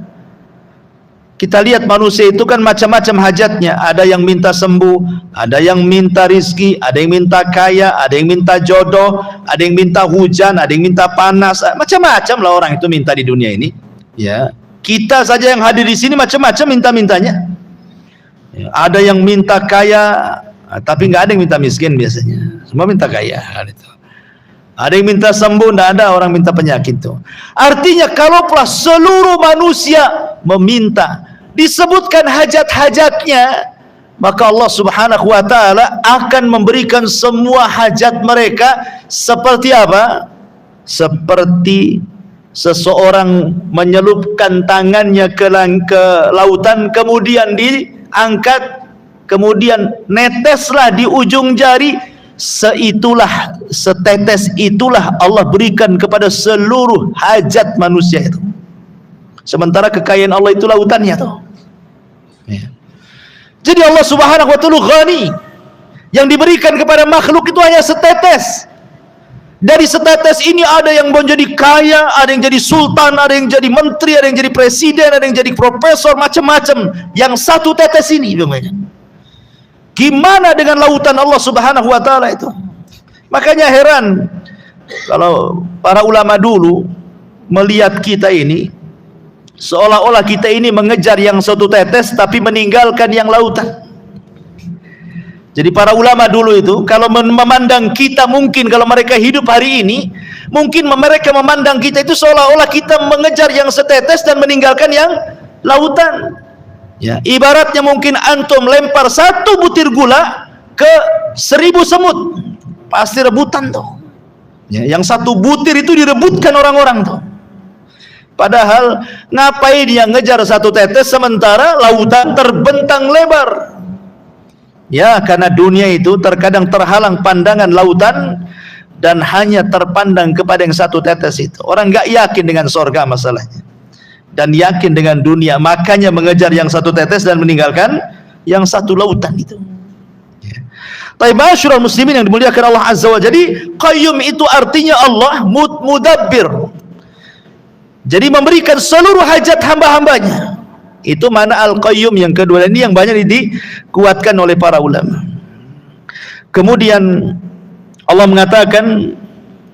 Kita lihat manusia itu kan macam-macam hajatnya. Ada yang minta sembuh, ada yang minta rizki, ada yang minta kaya, ada yang minta jodoh, ada yang minta hujan, ada yang minta panas. Macam-macam lah orang itu minta di dunia ini. Ya, kita saja yang hadir di sini macam-macam minta-mintanya. Ya, ada yang minta kaya, tapi nggak ada yang minta miskin biasanya. Semua minta kaya. Ada yang minta sembuh, tidak ada orang minta penyakit itu. Artinya kalau seluruh manusia meminta, disebutkan hajat-hajatnya, maka Allah Subhanahu wa taala akan memberikan semua hajat mereka. Seperti apa? Seperti seseorang menyelupkan tangannya ke lautan, kemudian diangkat, kemudian neteslah di ujung jari, setetes itulah Allah berikan kepada seluruh hajat manusia itu. Sementara kekayaan Allah itu lautannya tuh. Ya. Jadi Allah Subhanahu wa taala ghani, yang diberikan kepada makhluk itu hanya setetes. Dari setetes ini ada yang menjadi kaya, ada yang jadi sultan, ada yang jadi menteri, ada yang jadi presiden, ada yang jadi profesor, macam-macam. Yang satu tetes ini, gimana dengan lautan Allah Subhanahu wa taala itu? Makanya heran kalau para ulama dulu melihat kita ini, seolah-olah kita ini mengejar yang satu tetes tapi meninggalkan yang lautan. Jadi para ulama dulu itu kalau memandang kita, mungkin kalau mereka hidup hari ini, mungkin mereka memandang kita itu seolah-olah kita mengejar yang setetes dan meninggalkan yang lautan. Ya, ibaratnya mungkin antum lempar satu butir gula ke 1000 semut, pasti rebutan tuh. Ya, yang satu butir itu direbutkan orang-orang tuh. Padahal ngapain dia ngejar satu tetes sementara lautan terbentang lebar? Ya, karena dunia itu terkadang terhalang pandangan lautan dan hanya terpandang kepada yang satu tetes itu. Orang nggak yakin dengan sorga masalahnya, dan yakin dengan dunia, makanya mengejar yang satu tetes dan meninggalkan yang satu lautan itu. Tapi masyarul muslimin yang dimuliakan Allah Azza wa Jalla, jadi qayyum itu artinya Allah mudabbir. Jadi memberikan seluruh hajat hamba-hambanya. Itu mana al-qayyum yang kedua, ini yang banyak dikuatkan oleh para ulama. Kemudian Allah mengatakan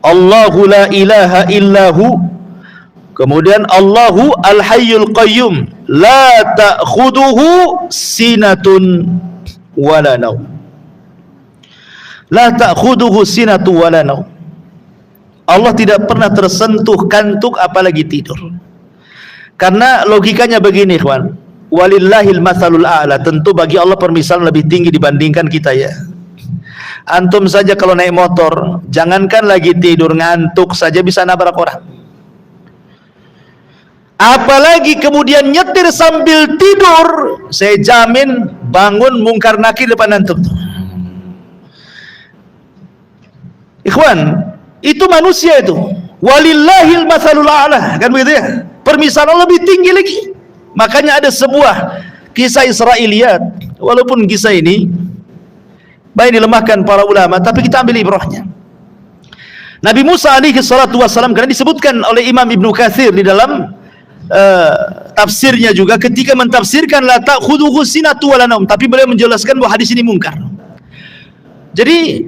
Allahu la ilaha illahu. Kemudian Allahu al-hayyul qayyum la ta'khuduhu sinatun wala naum. La ta'khuduhu sinatun wala naum. Allah tidak pernah tersentuh kantuk apalagi tidur. Karena logikanya begini, ikhwan. Walillahil matsalul a'la. Tentu bagi Allah permisalan lebih tinggi dibandingkan kita ya. Antum saja kalau naik motor, jangankan lagi tidur, ngantuk saja bisa nabrak orang. Apalagi kemudian nyetir sambil tidur, saya jamin bangun mungkar nakir depan antum. Ikhwan, itu manusia itu. Walillahil matsalul a'la, kan begitu ya? Permisalan lebih tinggi lagi. Makanya ada sebuah kisah Israiliyat, walaupun kisah ini baik dilemahkan para ulama, tapi kita ambil ibrahnya. Nabi Musa alaihi salatu wassalam, karena disebutkan oleh Imam Ibnu Katsir di dalam tafsirnya juga, ketika mentafsirkan la ta'khudhuhu sinatu wala naum, tapi beliau menjelaskan bahwa hadis ini mungkar. Jadi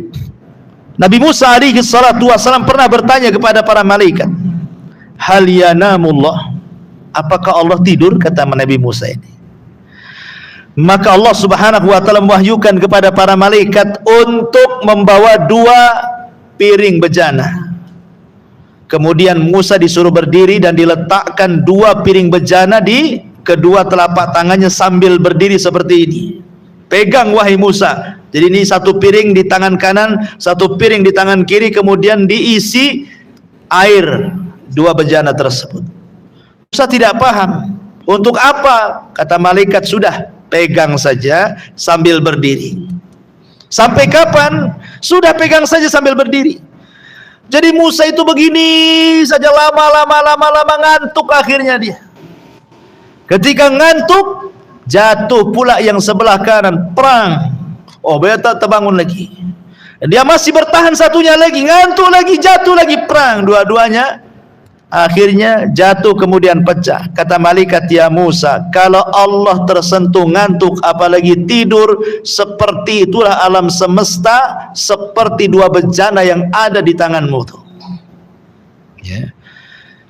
Nabi Musa alaihi salatu wassalam pernah bertanya kepada para malaikat, hal yanamullah, apakah Allah tidur? Kata Nabi Musa ini. Maka Allah Subhanahu wa taala mewahyukan kepada para malaikat untuk membawa 2 piring bejana. Kemudian Musa disuruh berdiri dan diletakkan 2 piring bejana di kedua telapak tangannya sambil berdiri seperti ini. Pegang wahai Musa. Jadi ini 1 piring di tangan kanan, 1 piring di tangan kiri, kemudian diisi air 2 bejana tersebut. Musa tidak paham. Untuk apa? Kata malaikat, sudah, pegang saja sambil berdiri. Sampai kapan? Sudah, pegang saja sambil berdiri. Jadi Musa itu begini saja, lama ngantuk akhirnya dia. Ketika ngantuk, jatuh pula yang sebelah kanan, perang. Oh, beta terbangun lagi. Dia masih bertahan, satunya lagi ngantuk lagi, jatuh lagi, perang. Dua-duanya akhirnya jatuh kemudian pecah. Kata malaikat, ya Musa, kalau Allah tersentuh ngantuk apalagi tidur, seperti itulah alam semesta, seperti dua bencana yang ada di tanganmu tuh. Ya.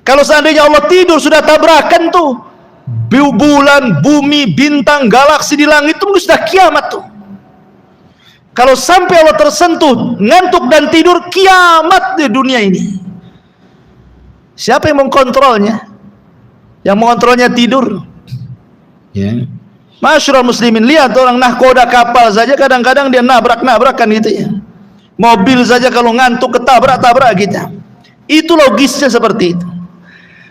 Kalau seandainya Allah tidur, sudah tabrakan tuh bulan, bumi, bintang, galaksi di langit itu sudah kiamat tuh. Kalau sampai Allah tersentuh ngantuk dan tidur, kiamat di dunia ini. Siapa yang mengkontrolnya? Yang mengontrolnya tidur. Ya. Masyarul muslimin, lihat orang nahkoda kapal saja kadang-kadang dia nabrak-nabrakan gitu ya. Mobil saja kalau ngantuk ketabrak-tabrak gitu. Itu logisnya seperti itu.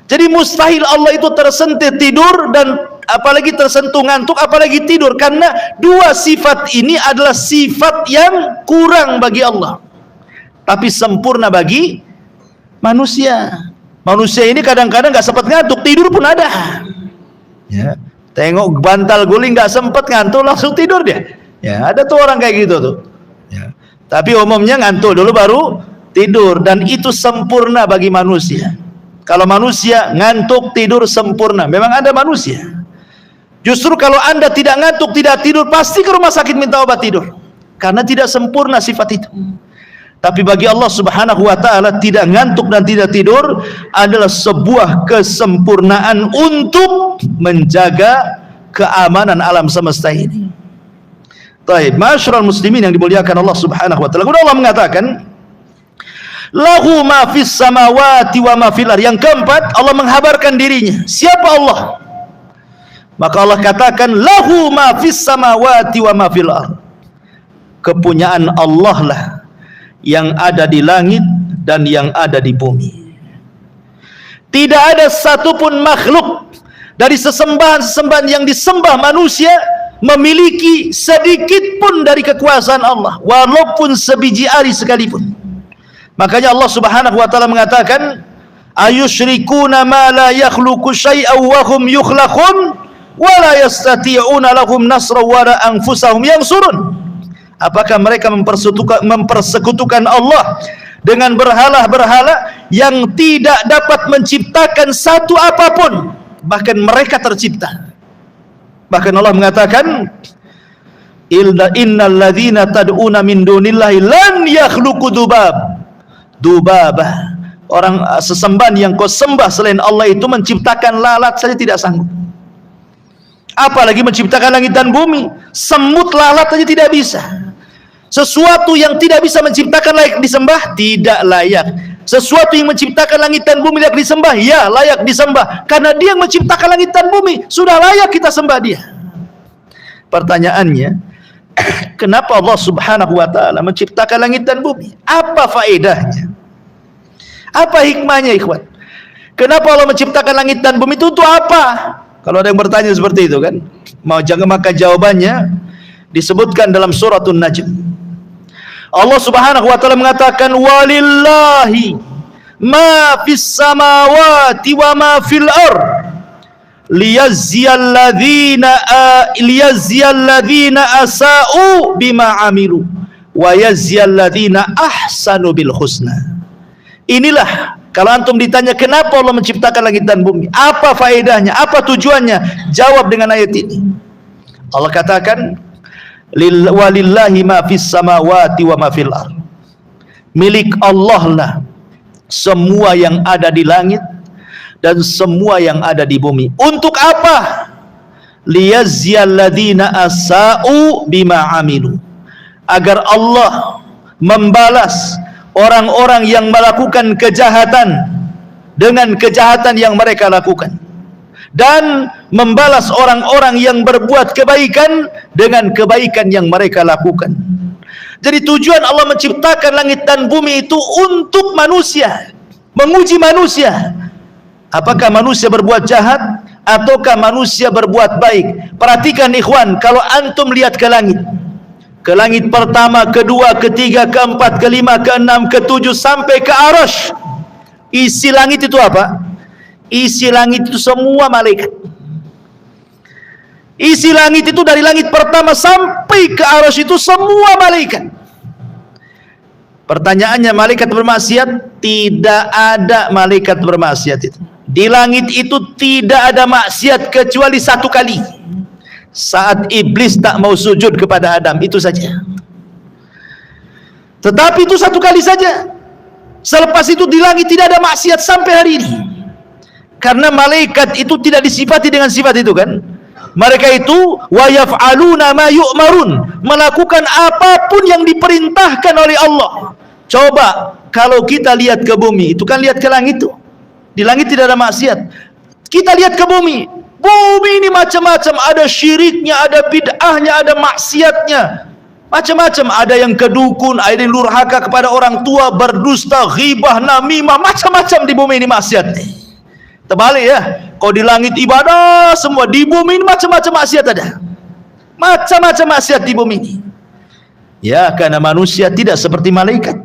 Jadi mustahil Allah itu tersentuh tidur, dan apalagi tersentuh ngantuk, apalagi tidur, karena dua sifat ini adalah sifat yang kurang bagi Allah, tapi sempurna bagi manusia. Manusia ini kadang-kadang nggak sempat ngantuk, tidur pun ada. Ya, tengok bantal guling nggak sempat ngantuk, langsung tidur dia. Ya, ada tuh orang kayak gitu tuh. Ya. Tapi umumnya ngantuk dulu baru tidur, dan itu sempurna bagi manusia. Kalau manusia ngantuk tidur sempurna, memang ada manusia. Justru kalau Anda tidak ngantuk, tidak tidur, pasti ke rumah sakit minta obat tidur, karena tidak sempurna sifat itu. Tapi bagi Allah Subhanahu wa ta'ala, tidak ngantuk dan tidak tidur adalah sebuah kesempurnaan untuk menjaga keamanan alam semesta ini. Baik, masyarul muslimin yang dimuliakan Allah Subhanahu wa ta'ala. Kemudian Allah mengatakan, lahu ma fis samawati wa ma fil ardh. Yang keempat, Allah menghabarkan dirinya. Siapa Allah? Maka Allah katakan, lahu ma fis samawati wa ma fil ardh. Kepunyaan Allah lah yang ada di langit dan yang ada di bumi. Tidak ada satupun makhluk dari sesembahan-sesembahan yang disembah manusia memiliki sedikit pun dari kekuasaan Allah, walaupun sebiji ari sekalipun. Makanya Allah Subhanahu wa ta'ala mengatakan, ayusyrikuna ma la yakhluqu syai'an wa hum yukhlaqun wa la yastati'una lahum nasra wa la anfusahum yansurun. Apakah mereka mempersekutukan Allah dengan berhala-berhala yang tidak dapat menciptakan satu apapun, bahkan mereka tercipta. Bahkan Allah mengatakan, innal ladzina tad'una min dunillahi lan yakhluqu dubabah. Orang sesembahan yang kau sembah selain Allah itu menciptakan lalat saja tidak sanggup, apalagi menciptakan langit dan bumi. Semut, lalat saja tidak bisa. Sesuatu yang tidak bisa menciptakan layak disembah, tidak layak. Sesuatu yang menciptakan langit dan bumi layak disembah, ya layak disembah, karena dia yang menciptakan langit dan bumi, sudah layak kita sembah dia. Pertanyaannya, kenapa Allah Subhanahu wa ta'ala menciptakan langit dan bumi? Apa faedahnya? Apa hikmahnya, ikhwan? Kenapa Allah menciptakan langit dan bumi itu untuk apa? Kalau ada yang bertanya seperti itu kan, maka jawabannya disebutkan dalam suratul Najm. Allah Subhanahu wa ta'ala mengatakan, walillahi ma fis samawati wa ma fil ardh liyazziyal ladzina asa'u bima amilu wa yazziyal ladzina ahsanu bil husna. Inilah, kalau antum ditanya kenapa Allah menciptakan langit dan bumi, apa faedahnya, apa tujuannya, jawab dengan ayat ini. Allah katakan, walillahi ma fis samawati wa ma fil ardh. Milik Allah lah semua yang ada di langit dan semua yang ada di bumi. Untuk apa? Liyazziyal ladzina asa'u bima amilu. Agar Allah membalas orang-orang yang melakukan kejahatan dengan kejahatan yang mereka lakukan, dan membalas orang-orang yang berbuat kebaikan dengan kebaikan yang mereka lakukan. Jadi tujuan Allah menciptakan langit dan bumi itu untuk manusia, menguji manusia. Apakah manusia berbuat jahat ataukah manusia berbuat baik? Perhatikan ikhwan, kalau antum lihat ke langit pertama, kedua, ketiga, keempat, kelima, keenam, ketujuh sampai ke arasy, isi langit itu apa? Isi langit itu semua malaikat. Isi langit itu dari langit pertama sampai ke arasy itu semua malaikat. Pertanyaannya, malaikat bermaksiat? Tidak ada malaikat bermaksiat itu. Di langit itu tidak ada maksiat kecuali satu kali, saat iblis tak mau sujud kepada Adam, itu saja. Tetapi itu satu kali saja. Selepas itu di langit tidak ada maksiat sampai hari ini. Karena malaikat itu tidak disifati dengan sifat itu kan. Mereka itu wa yaf'aluna ma yu'marun, melakukan apapun yang diperintahkan oleh Allah. Coba kalau kita lihat ke bumi, itu kan lihat ke langit tuh. Di langit tidak ada maksiat. Kita lihat ke bumi. Bumi ini macam-macam, ada syiriknya, ada bid'ahnya, ada maksiatnya. Macam-macam, ada yang kedukun, ada yang durhaka kepada orang tua, berdusta, ghibah, namimah, macam-macam di bumi ini maksiat. Terbalik ya. Kalau di langit ibadah semua, di bumi ini macam-macam maksiat ada. Macam-macam maksiat di bumi ini. Ya, karena manusia tidak seperti malaikat.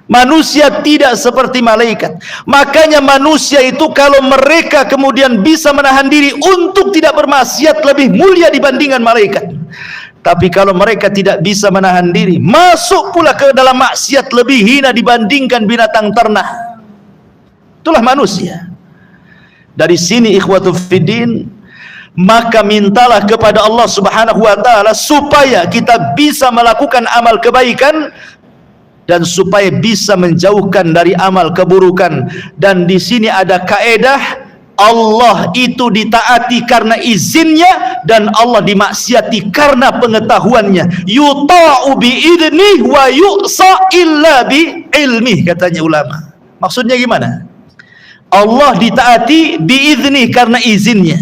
Manusia tidak seperti malaikat. Makanya manusia itu kalau mereka kemudian bisa menahan diri untuk tidak bermaksiat, lebih mulia dibandingkan malaikat. Tapi kalau mereka tidak bisa menahan diri, masuk pula ke dalam maksiat, lebih hina dibandingkan binatang ternak. Itulah manusia. Dari sini ikhwatu fiddin, maka mintalah kepada Allah Subhanahu wa taala supaya kita bisa melakukan amal kebaikan dan supaya bisa menjauhkan dari amal keburukan. Dan di sini ada kaedah, Allah itu ditaati karena izinnya dan Allah dimaksiati karena pengetahuannya. Yuta'u bi'idnih wa yu'sa illa bi'ilmih, katanya ulama. Maksudnya gimana? Allah ditaati bi'idnih karena izinnya,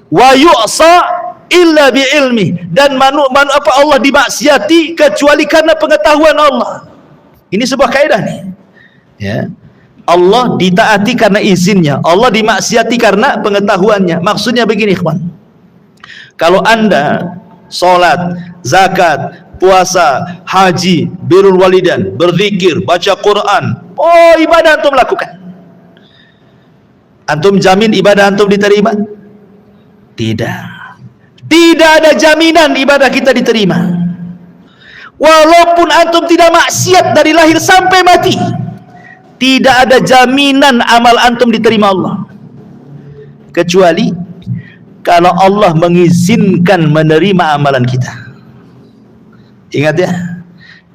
wa yu'sa illa bi'ilmih, dan Allah dimaksiati kecuali karena pengetahuan Allah. Ini sebuah kaidah nih. Ya. Allah ditaati karena izinnya, Allah dimaksiati karena pengetahuannya. Maksudnya begini, ikhwan. Kalau Anda salat, zakat, puasa, haji, birrul walidain, berzikir, baca Quran, oh ibadah antum lakukan. Antum jamin ibadah antum diterima? Tidak. Tidak ada jaminan ibadah kita diterima. Walaupun antum tidak maksiat dari lahir sampai mati, tidak ada jaminan amal antum diterima Allah, kecuali kalau Allah mengizinkan menerima amalan kita. Ingat ya,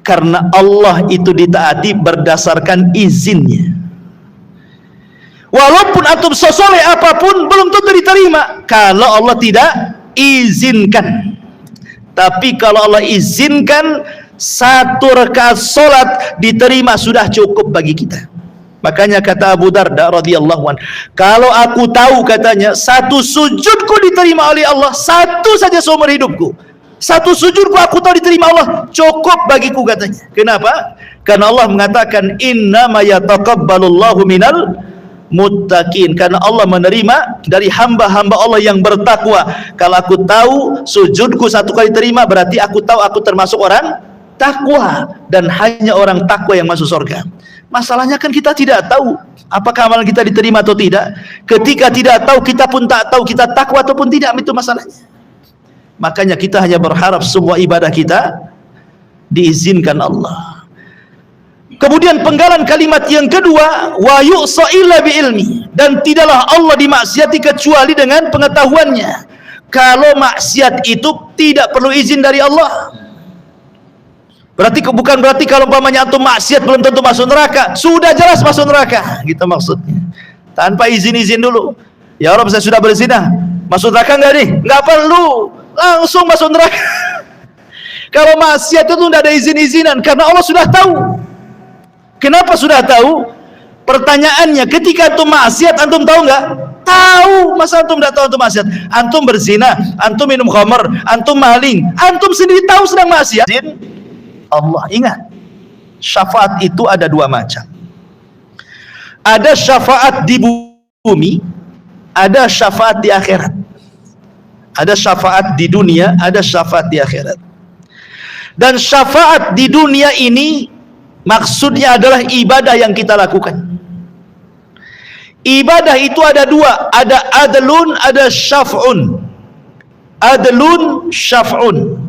karena Allah itu ditaati berdasarkan izinnya. Walaupun antum sesoleh apapun, belum tentu diterima kalau Allah tidak izinkan. Tapi kalau Allah izinkan, satu rakaat solat diterima sudah cukup bagi kita. Makanya kata Abu Darda radhiyallahu anhu, kalau aku tahu, katanya, satu sujudku diterima oleh Allah, satu saja seumur hidupku, satu sujudku aku tahu diterima Allah, cukup bagiku, katanya. Kenapa? Karena Allah mengatakan innama yataqabbalullahu minal muttaqin, karena Allah menerima dari hamba-hamba Allah yang bertakwa. Kalau aku tahu sujudku satu kali terima, berarti aku tahu aku termasuk orang takwa, dan hanya orang takwa yang masuk surga. Masalahnya kan kita tidak tahu apakah amalan kita diterima atau tidak. Ketika tidak tahu, kita pun tak tahu kita takwa ataupun tidak, itu masalahnya. Makanya kita hanya berharap semua ibadah kita diizinkan Allah. Kemudian penggalan kalimat yang kedua, wa yu'sa illa bi'ilmi, dan tidaklah Allah dimaksiati kecuali dengan pengetahuannya. Kalau maksiat itu tidak perlu izin dari Allah. Bukan berarti kalau umpamanya antum maksiat belum tentu masuk neraka. Sudah jelas masuk neraka, gitu maksudnya. Tanpa izin-izin dulu. Ya Allah, saya sudah berzina, masuk neraka enggak nih? Enggak perlu, langsung masuk neraka. Kalau maksiat itu tidak ada izin-izinan, karena Allah sudah tahu. Kenapa sudah tahu? Pertanyaannya, ketika antum maksiat, antum tahu nggak? Tahu. Masa antum tidak tahu antum maksiat? Antum berzina, antum minum khamar, antum maling, antum sendiri tahu sedang maksiat. Allah, ingat, syafaat itu ada dua macam. Ada syafaat di bumi, ada syafaat di akhirat. Ada syafaat di dunia, ada syafaat di akhirat. Dan syafaat di dunia ini maksudnya adalah ibadah yang kita lakukan. Ibadah itu ada dua, ada adlun, ada syaf'un. Adlun, syaf'un.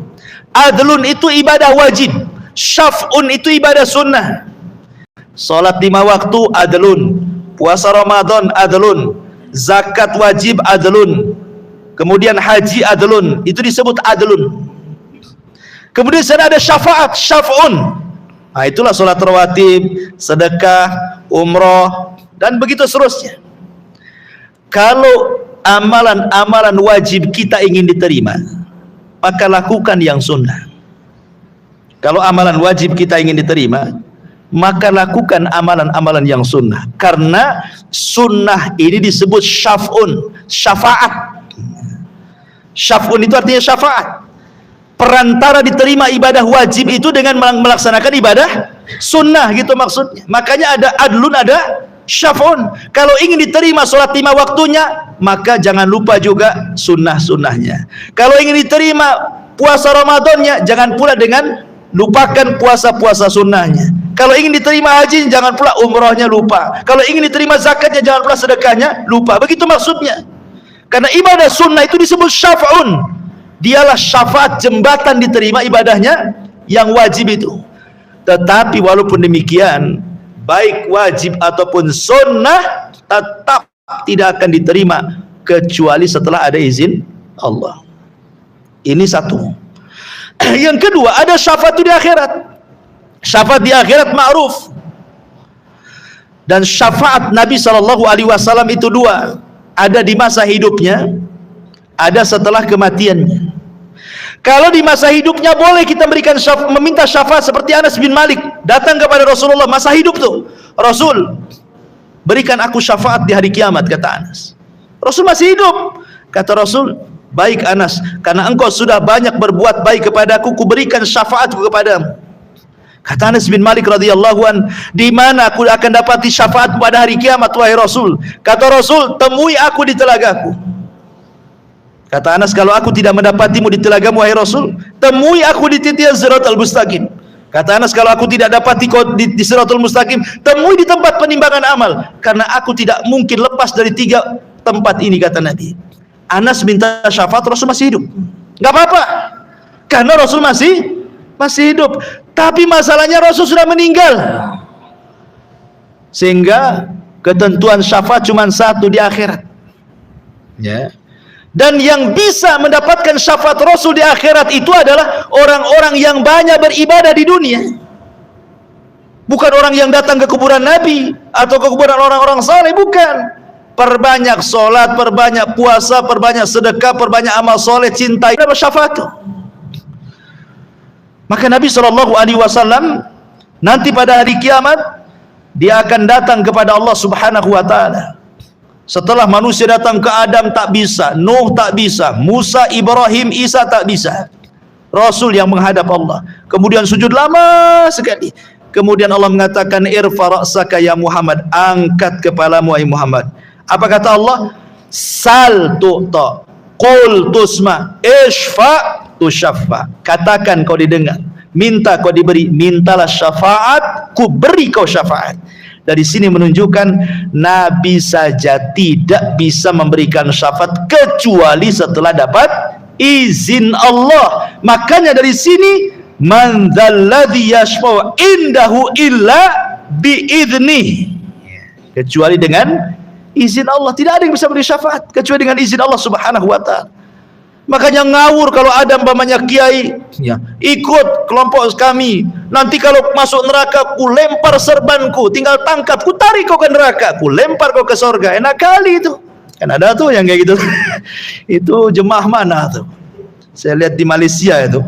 Adlun itu ibadah wajib, syaf'un itu ibadah sunnah. Salat 5 waktu adlun, puasa Ramadan adlun, zakat wajib adlun, kemudian haji adlun, itu disebut adlun. Kemudian sana ada syafaat, syaf'un. Nah, itulah salat rawatib, sedekah, umroh, dan begitu seterusnya. Kalau amalan-amalan wajib kita ingin diterima, maka lakukan yang sunnah. Kalau amalan wajib kita ingin diterima, maka lakukan amalan-amalan yang sunnah. Karena sunnah ini disebut syaf'un, syafaat. Syaf'un itu artinya syafaat. Perantara diterima ibadah wajib itu dengan melaksanakan ibadah sunnah, gitu maksudnya. Makanya ada adlun, ada syaf'un. Kalau ingin diterima sholat 5 waktunya, maka jangan lupa juga sunnah-sunnahnya. Kalau ingin diterima puasa Ramadannya, jangan pula dengan lupakan puasa-puasa sunnahnya. Kalau ingin diterima haji, jangan pula umrohnya lupa. Kalau ingin diterima zakatnya, jangan pula sedekahnya lupa. Begitu maksudnya. Karena ibadah sunnah itu disebut syaf'un. Dialah syafaat, jembatan diterima ibadahnya yang wajib itu. Tetapi walaupun demikian, baik wajib ataupun sunnah tetap tidak akan diterima kecuali setelah ada izin Allah. Ini satu. Yang kedua, ada syafaat di akhirat. Syafaat di akhirat ma'ruf. Dan syafaat Nabi SAW itu 2. Ada di masa hidupnya, ada setelah kematiannya. Kalau di masa hidupnya boleh kita meminta syafaat seperti Anas bin Malik datang kepada Rasulullah masa hidup tuh. Rasul, berikan aku syafaat di hari kiamat, kata Anas. Rasul masih hidup. Kata Rasul, baik Anas, karena engkau sudah banyak berbuat baik kepadaku, kuberikan syafaatku kepadamu. Kata Anas bin Malik radhiyallahu an, di mana aku akan dapati syafaat pada hari kiamat wahai Rasul? Kata Rasul, temui aku di telagaku. Kata Anas, kalau aku tidak mendapatimu di telagamu wahai Rasul, temui aku di titian Siratal Mustaqim. Kata Anas, kalau aku tidak dapati kau di Siratal Mustaqim, temui di tempat penimbangan amal, karena aku tidak mungkin lepas dari 3 tempat ini, kata Nabi. Anas minta syafaat, Rasul masih hidup. Gak apa-apa, karena Rasul masih hidup. Tapi masalahnya Rasul sudah meninggal, sehingga ketentuan syafaat cuma 1 di akhirat. Ya. Dan yang bisa mendapatkan syafaat Rasul di akhirat itu adalah orang-orang yang banyak beribadah di dunia. Bukan orang yang datang ke kuburan Nabi atau ke kuburan orang-orang saleh, bukan. Perbanyak sholat, perbanyak puasa, perbanyak sedekah, perbanyak amal soleh, cintai, dapat syafaat. Maka Nabi SAW nanti pada hari kiamat dia akan datang kepada Allah Subhanahu wa ta'ala. Setelah manusia datang ke Adam tak bisa, Nuh tak bisa, Musa, Ibrahim, Isa tak bisa. Rasul yang menghadap Allah. Kemudian sujud lama sekali. Kemudian Allah mengatakan, irfa ra'saka ya Muhammad, angkat kepalamu wahai Muhammad. Apa kata Allah? Sal tu'ta, qul tusma, ishfa tushaffa. Katakan kau didengar, minta kau diberi, mintalah syafaat, ku beri kau syafaat. Dari sini menunjukkan Nabi saja tidak bisa memberikan syafaat kecuali setelah dapat izin Allah. Makanya dari sini, man dzalladzi yashfa'u indahu illa biidznih. Kecuali dengan izin Allah. Tidak ada yang bisa beri syafaat kecuali dengan izin Allah Subhanahu wa ta'ala. Makanya ngawur kalau ada umpamanya kiai, ya, ikut kelompok kami, nanti kalau masuk neraka ku lempar serbanku, tinggal tangkap, ku tarik kau ke neraka, ku lempar kau ke surga. Enak kali itu. Kan ada tuh yang kayak gitu. Itu jemaah mana tuh? Saya lihat di Malaysia itu.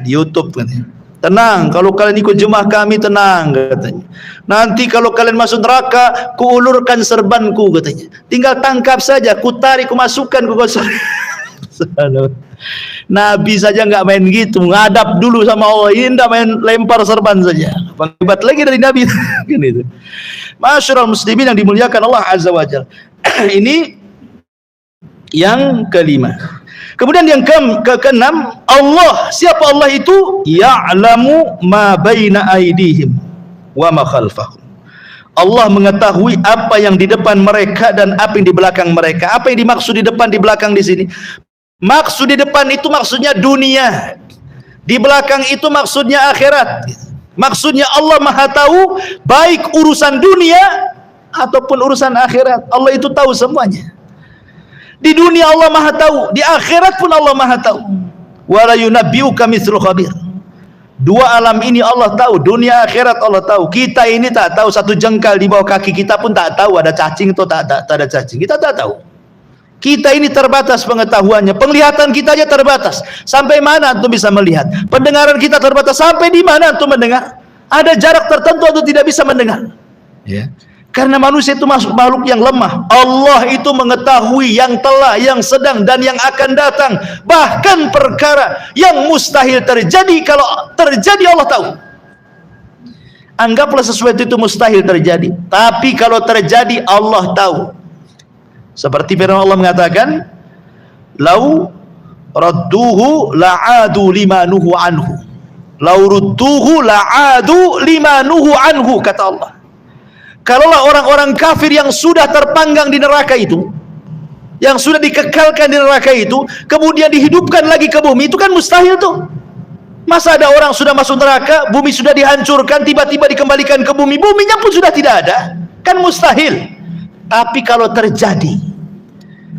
Di YouTube katanya. Tenang, kalau kalian ikut jemaah kami tenang, katanya. Nanti kalau kalian masuk neraka, ku ulurkan serbanku, katanya. Tinggal tangkap saja, ku tarik, ku masukkan ku surga. Nabi saja nggak main gitu, ngadap dulu sama Allah. Ini nggak main lempar serban saja. Hebat lagi dari Nabi. Gitu. Masyarul muslimin yang dimuliakan Allah Azza wa Jalla. Ini yang kelima. Kemudian yang keenam, Allah. Siapa Allah itu? Ya'lamu ma baina aydihim wa ma khalfahum. Allah mengetahui apa yang di depan mereka dan apa yang di belakang mereka. Apa yang dimaksud di depan, di belakang di sini? Maksud di depan itu maksudnya dunia. Di belakang itu maksudnya akhirat. Maksudnya Allah Maha tahu baik urusan dunia ataupun urusan akhirat. Allah itu tahu semuanya. Di dunia Allah Maha tahu, di akhirat pun Allah Maha tahu. Wala yunabbi'uka mithlu khabir. Dua alam ini Allah tahu, dunia akhirat Allah tahu. Kita ini tak tahu, satu jengkal di bawah kaki kita pun tak tahu ada cacing atau tak ada cacing. Kita tak tahu. Kita ini terbatas pengetahuannya, penglihatan kita aja terbatas. Sampai mana antum bisa melihat? Pendengaran kita terbatas, sampai di mana antum mendengar? Ada jarak tertentu atau tidak bisa mendengar? Ya. Karena manusia itu makhluk yang lemah. Allah itu mengetahui yang telah, yang sedang, dan yang akan datang. Bahkan perkara yang mustahil terjadi, kalau terjadi Allah tahu. Anggaplah sesuatu itu mustahil terjadi, tapi kalau terjadi Allah tahu. Seperti firman Allah mengatakan, "Lau radduhu la'adu limanuhu anhu." Lau rudduhu la'adu limanuhu anhu, kata Allah. Kalaulah orang-orang kafir yang sudah terpanggang di neraka itu, yang sudah dikekalkan di neraka itu, kemudian dihidupkan lagi ke bumi, itu kan mustahil tuh. Masa ada orang sudah masuk neraka, bumi sudah dihancurkan, tiba-tiba dikembalikan ke bumi, buminya pun sudah tidak ada, kan mustahil. Tapi kalau terjadi,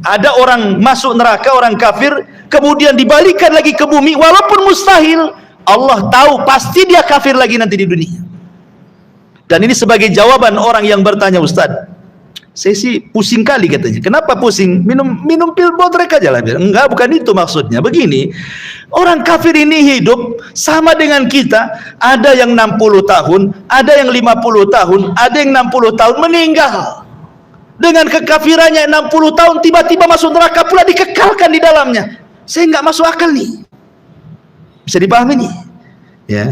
ada orang masuk neraka, orang kafir, kemudian dibalikan lagi ke bumi, walaupun mustahil, Allah tahu pasti dia kafir lagi nanti di dunia. Dan ini sebagai jawaban orang yang bertanya, Ustaz, saya sih pusing kali katanya. Kenapa pusing? Minum pil bodrek aja lah. Enggak, bukan itu maksudnya. Begini, orang kafir ini hidup sama dengan kita. Ada yang 60 tahun, ada yang 50 tahun, ada yang 60 tahun meninggal. Dengan kekafirannya 60 tahun, tiba-tiba masuk neraka pula, dikekalkan di dalamnya. Saya nggak masuk akal nih. Bisa dipahami nih? Ya.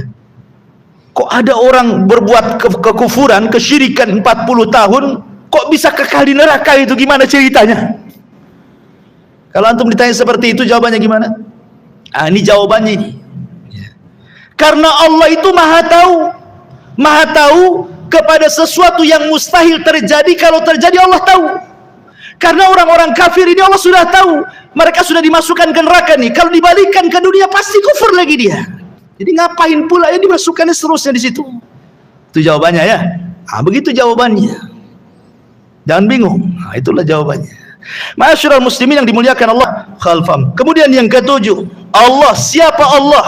Kok ada orang berbuat kekufuran, kesyirikan 40 tahun, kok bisa kekal di neraka itu? Gimana ceritanya? Kalau antum ditanya seperti itu, jawabannya gimana? Ah, ini jawabannya ini. Karena Allah itu Maha tahu kepada sesuatu yang mustahil terjadi. Kalau terjadi Allah tahu. Karena orang-orang kafir ini Allah sudah tahu, mereka sudah dimasukkan ke neraka nih. Kalau dibalikan ke dunia pasti kufur lagi dia. Jadi ngapain pula ya dimasukkannya seterusnya di situ? Itu jawabannya ya. Nah, begitu jawabannya. Jangan bingung. Nah, itulah jawabannya. Ma'asyiral muslimin yang dimuliakan Allah khalfam. Kemudian yang ketujuh, Allah, siapa Allah?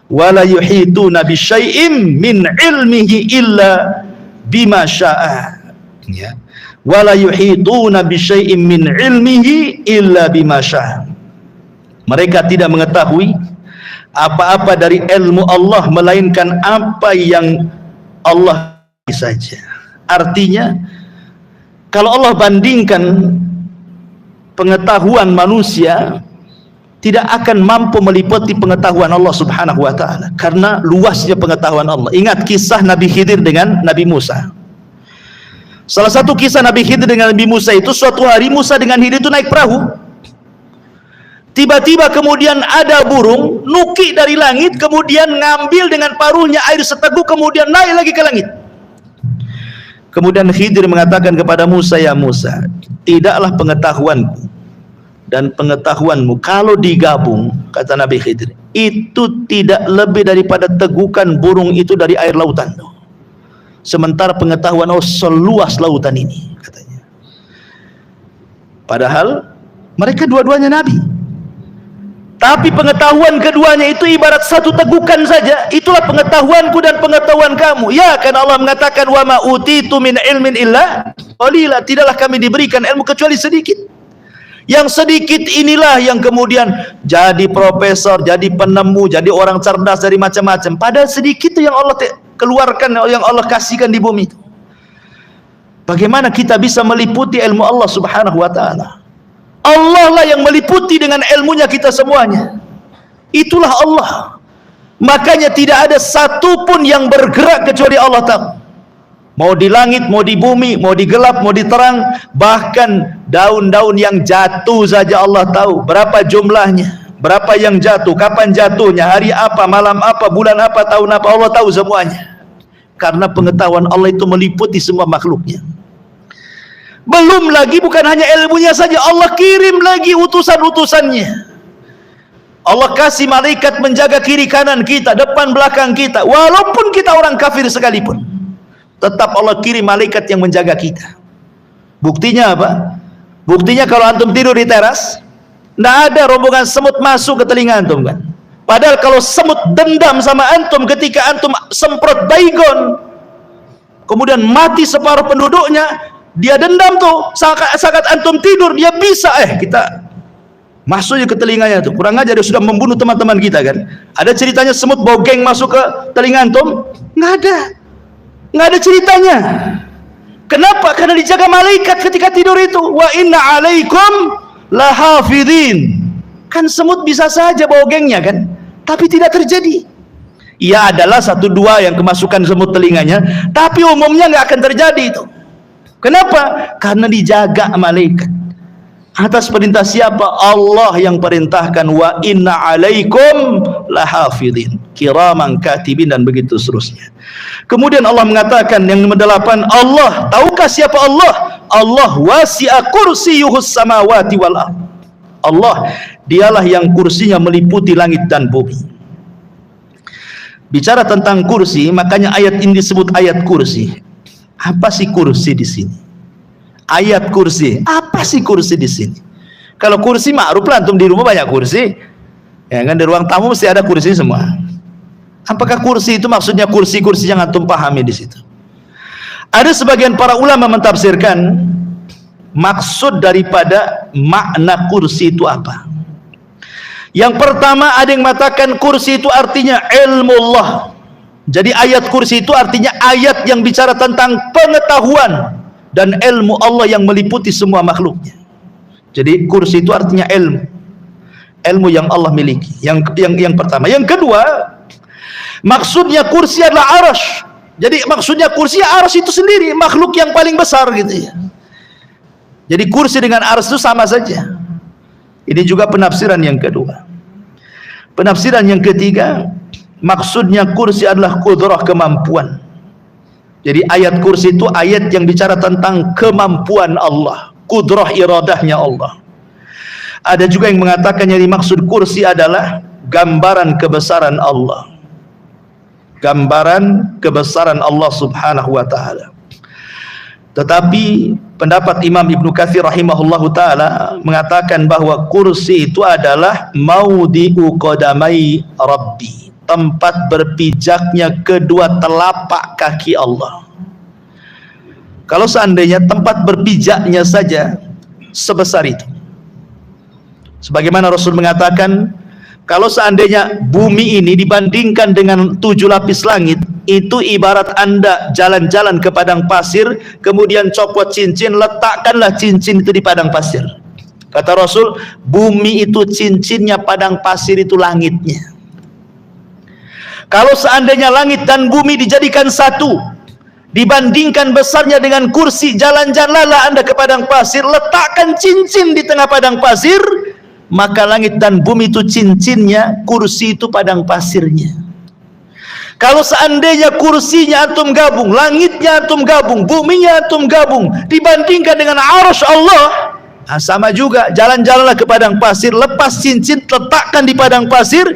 Wala yuhituna bisyai'im min ilmihi illa bima syaa. Ya. Wala yuhituna bisyai'im min ilmihi illa bima syaa. Mereka tidak mengetahui apa-apa dari ilmu Allah melainkan apa yang Allah saja. Artinya, kalau Allah bandingkan pengetahuan manusia, tidak akan mampu meliputi pengetahuan Allah Subhanahu wa taala, karena luasnya pengetahuan Allah. Ingat kisah Nabi Khidir dengan Nabi Musa. Salah satu kisah Nabi Khidir dengan Nabi Musa itu, suatu hari Musa dengan Khidir itu naik perahu. Tiba-tiba kemudian ada burung nuki dari langit, kemudian ngambil dengan paruhnya air seteguk, kemudian naik lagi ke langit. Kemudian Khidir mengatakan kepada Musa, ya Musa, tidaklah pengetahuanku dan pengetahuanmu kalau digabung, kata Nabi Khidir, itu tidak lebih daripada tegukan burung itu dari air lautan. Sementara pengetahuan Allah seluas lautan ini, katanya. Padahal mereka dua-duanya Nabi. Tapi pengetahuan keduanya itu ibarat satu tegukan saja. Itulah pengetahuanku dan pengetahuan kamu. Ya, kan Allah mengatakan, wa ma utitu min ilmin illa qalila. Tidaklah kami diberikan ilmu kecuali sedikit. Yang sedikit inilah yang kemudian jadi profesor, jadi penemu, jadi orang cerdas dari macam-macam. Padahal sedikit itu yang Allah keluarkan, yang Allah kasihkan di bumi itu. Bagaimana kita bisa meliputi ilmu Allah Subhanahu wa taala? Allah lah yang meliputi dengan ilmunya kita semuanya. Itulah Allah. Makanya tidak ada satupun yang bergerak kecuali Allah tahu. Mau di langit, mau di bumi, mau di gelap, mau di terang, bahkan daun-daun yang jatuh saja Allah tahu berapa jumlahnya, berapa yang jatuh, kapan jatuhnya, hari apa, malam apa, bulan apa, tahun apa, Allah tahu semuanya. Karena pengetahuan Allah itu meliputi semua makhluknya. Belum lagi bukan hanya ilmunya saja, Allah kirim lagi utusan-utusannya. Allah kasih malaikat menjaga kiri kanan kita, depan belakang kita. Walaupun kita orang kafir sekalipun, tetap Allah kirim malaikat yang menjaga kita. Buktinya apa? Buktinya kalau antum tidur di teras, tidak ada rombongan semut masuk ke telinga antum kan. Padahal kalau semut dendam sama antum ketika antum semprot baygon, kemudian mati separuh penduduknya, dia dendam tuh. Saat antum tidur, dia bisa kita masuknya ke telinganya tuh. Kurang aja dia sudah membunuh teman-teman kita kan. Ada ceritanya semut bogeng masuk ke telinga antum? Nggak ada. Nggak ada ceritanya. Kenapa? Karena dijaga malaikat ketika tidur itu. Wa inna alaikum lahafidhin. Kan semut bisa saja bogengnya kan, tapi tidak terjadi. Ia adalah 1-2 yang kemasukan semut telinganya, tapi umumnya nggak akan terjadi itu. Kenapa? Karena dijaga malaikat. Atas perintah siapa? Allah yang perintahkan. Wa inna alaikum lahafidhin kiraman katibin, dan begitu seterusnya. Kemudian Allah mengatakan yang ke-8, Allah, tahukah siapa Allah? Allah wasi'a kursiyuhus samawati wal ardh. Allah, dialah yang kursinya meliputi langit dan bumi. Bicara tentang kursi, makanya ayat ini disebut ayat kursi. Apa sih kursi di sini? Ayat kursi, apa sih kursi di sini? Kalau kursi ma'ruf lah, antum di rumah banyak kursi, ya kan, di ruang tamu mesti ada kursi semua. Apakah kursi itu maksudnya kursi-kursi yang antum pahami di situ? Ada sebagian para ulama mentafsirkan maksud daripada makna kursi itu apa. Yang pertama, ada yang mengatakan kursi itu artinya ilmu Allah. Jadi ayat kursi itu artinya ayat yang bicara tentang pengetahuan dan ilmu Allah yang meliputi semua makhluknya. Jadi kursi itu artinya ilmu yang Allah miliki. Yang pertama. Yang kedua, maksudnya kursi adalah arasy. Jadi maksudnya kursi, arasy itu sendiri makhluk yang paling besar gitu ya. Jadi kursi dengan arasy itu sama saja. Ini juga penafsiran yang kedua. Penafsiran yang ketiga, maksudnya kursi adalah qudrah, kemampuan. Jadi ayat kursi itu ayat yang bicara tentang kemampuan Allah, qudrah iradahnya Allah. Ada juga yang mengatakan yang dimaksud kursi adalah gambaran kebesaran Allah. Gambaran kebesaran Allah subhanahu wa ta'ala. Tetapi pendapat Imam Ibnu Katsir rahimahullahu ta'ala mengatakan bahwa kursi itu adalah maudhi'u qadamai Rabbi, tempat berpijaknya kedua telapak kaki Allah. Kalau seandainya tempat berpijaknya saja sebesar itu, sebagaimana Rasul mengatakan, kalau seandainya bumi ini dibandingkan dengan 7 lapis langit, itu ibarat Anda jalan-jalan ke padang pasir, kemudian copot cincin, letakkanlah cincin itu di padang pasir. Kata Rasul, bumi itu cincinnya, padang pasir itu langitnya. Kalau seandainya langit dan bumi dijadikan satu, dibandingkan besarnya dengan kursi, jalan-jalanlah Anda ke padang pasir, letakkan cincin di tengah padang pasir, maka langit dan bumi itu cincinnya, kursi itu padang pasirnya. Kalau seandainya kursinya antum gabung, langitnya antum gabung, buminya antum gabung, dibandingkan dengan arasy Allah, sama juga. Jalan-jalanlah ke padang pasir, lepas cincin, letakkan di padang pasir,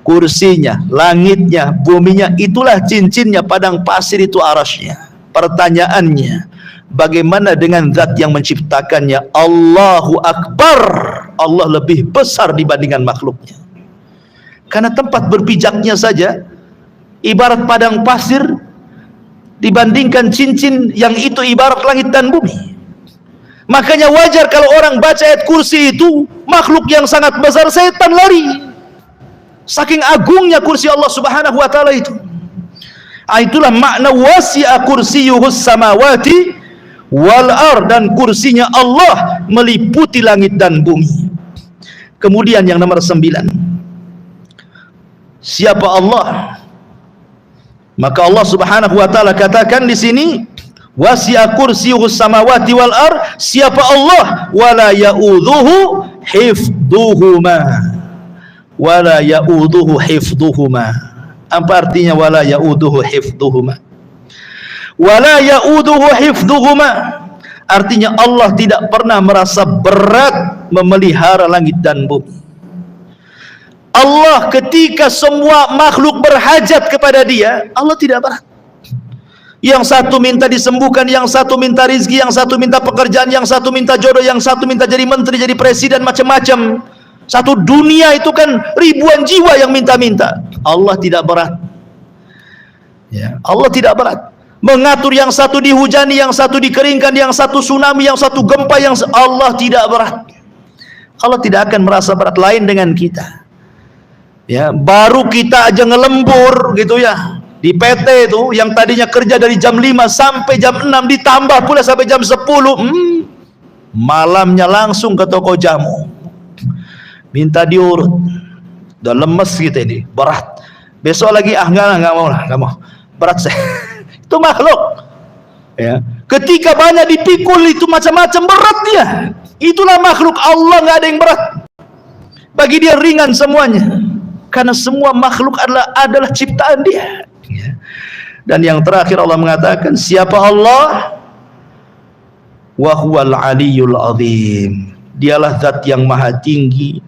kursinya, langitnya, buminya, itulah cincinnya, padang pasir itu arasy-nya. Pertanyaannya, bagaimana dengan zat yang menciptakannya? Allahu Akbar, Allah lebih besar dibandingkan makhluknya. Karena tempat berpijaknya saja ibarat padang pasir, dibandingkan cincin yang itu ibarat langit dan bumi. Makanya wajar kalau orang baca ayat kursi itu, makhluk yang sangat besar, setan lari. Saking agungnya kursi Allah subhanahu wa ta'ala itu. Itulah makna wasi'a kursiyuhus samawati wal ardh, dan kursinya Allah meliputi langit dan bumi. Kemudian yang nomor 9, siapa Allah? Maka Allah subhanahu wa ta'ala katakan di sini, wasi'a kursiyuhus samawati wal ardh, siapa Allah? Wala ya'udhuhu hifdhuhuma. Wala ya'udhuhu hifdhuhuma. Apa artinya wala ya'udhuhu hifdhuhuma? Wala ya'udhuhu hifdhuhuma artinya Allah tidak pernah merasa berat memelihara langit dan bumi. Allah ketika semua makhluk berhajat kepada dia, Allah tidak berat. Yang satu minta disembuhkan, yang satu minta rizki, yang satu minta pekerjaan, yang satu minta jodoh, yang satu minta jadi menteri, jadi presiden, macam-macam. Satu dunia itu kan ribuan jiwa yang minta-minta. Allah tidak berat. Ya, Allah tidak berat. Mengatur yang satu dihujani, yang satu dikeringkan, yang satu tsunami, yang satu gempa, yang Allah tidak berat. Allah tidak akan merasa berat. Lain dengan kita. Ya, baru kita aja ngelembur gitu ya. Di PT itu yang tadinya kerja dari jam 5 sampai jam 6 ditambah pula sampai jam 10. Malamnya langsung ke toko jamu. Minta diurut. Udah lemes gitu ini, berat. Besok lagi enggak mau lah, enggak mau. Berat saya. Itu makhluk. Ya. Ketika banyak dipikul itu macam-macam berat dia. Itulah makhluk Allah, enggak ada yang berat. Bagi dia ringan semuanya. Karena semua makhluk adalah ciptaan dia. Ya. Dan yang terakhir Allah mengatakan, siapa Allah? Wa huwal aliyul azim. Dialah zat yang maha tinggi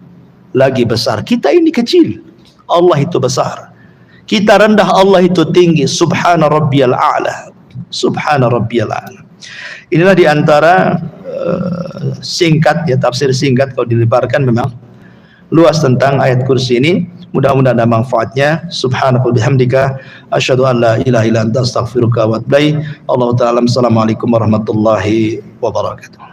lagi besar. Kita ini kecil, Allah itu besar. Kita rendah, Allah itu tinggi. Subhana rabbiyal a'la. Subhana rabbiyal a'la. Inilah diantara singkat ya, tafsir singkat kalau dilebarkan memang luas tentang ayat kursi ini. Mudah-mudahan ada manfaatnya. Subhanakallahumma bihamdika asyhadu an la ilaha illa anta astaghfiruka wa atubu ilaik. Allahu ta'ala. Assalamualaikum warahmatullahi wabarakatuh.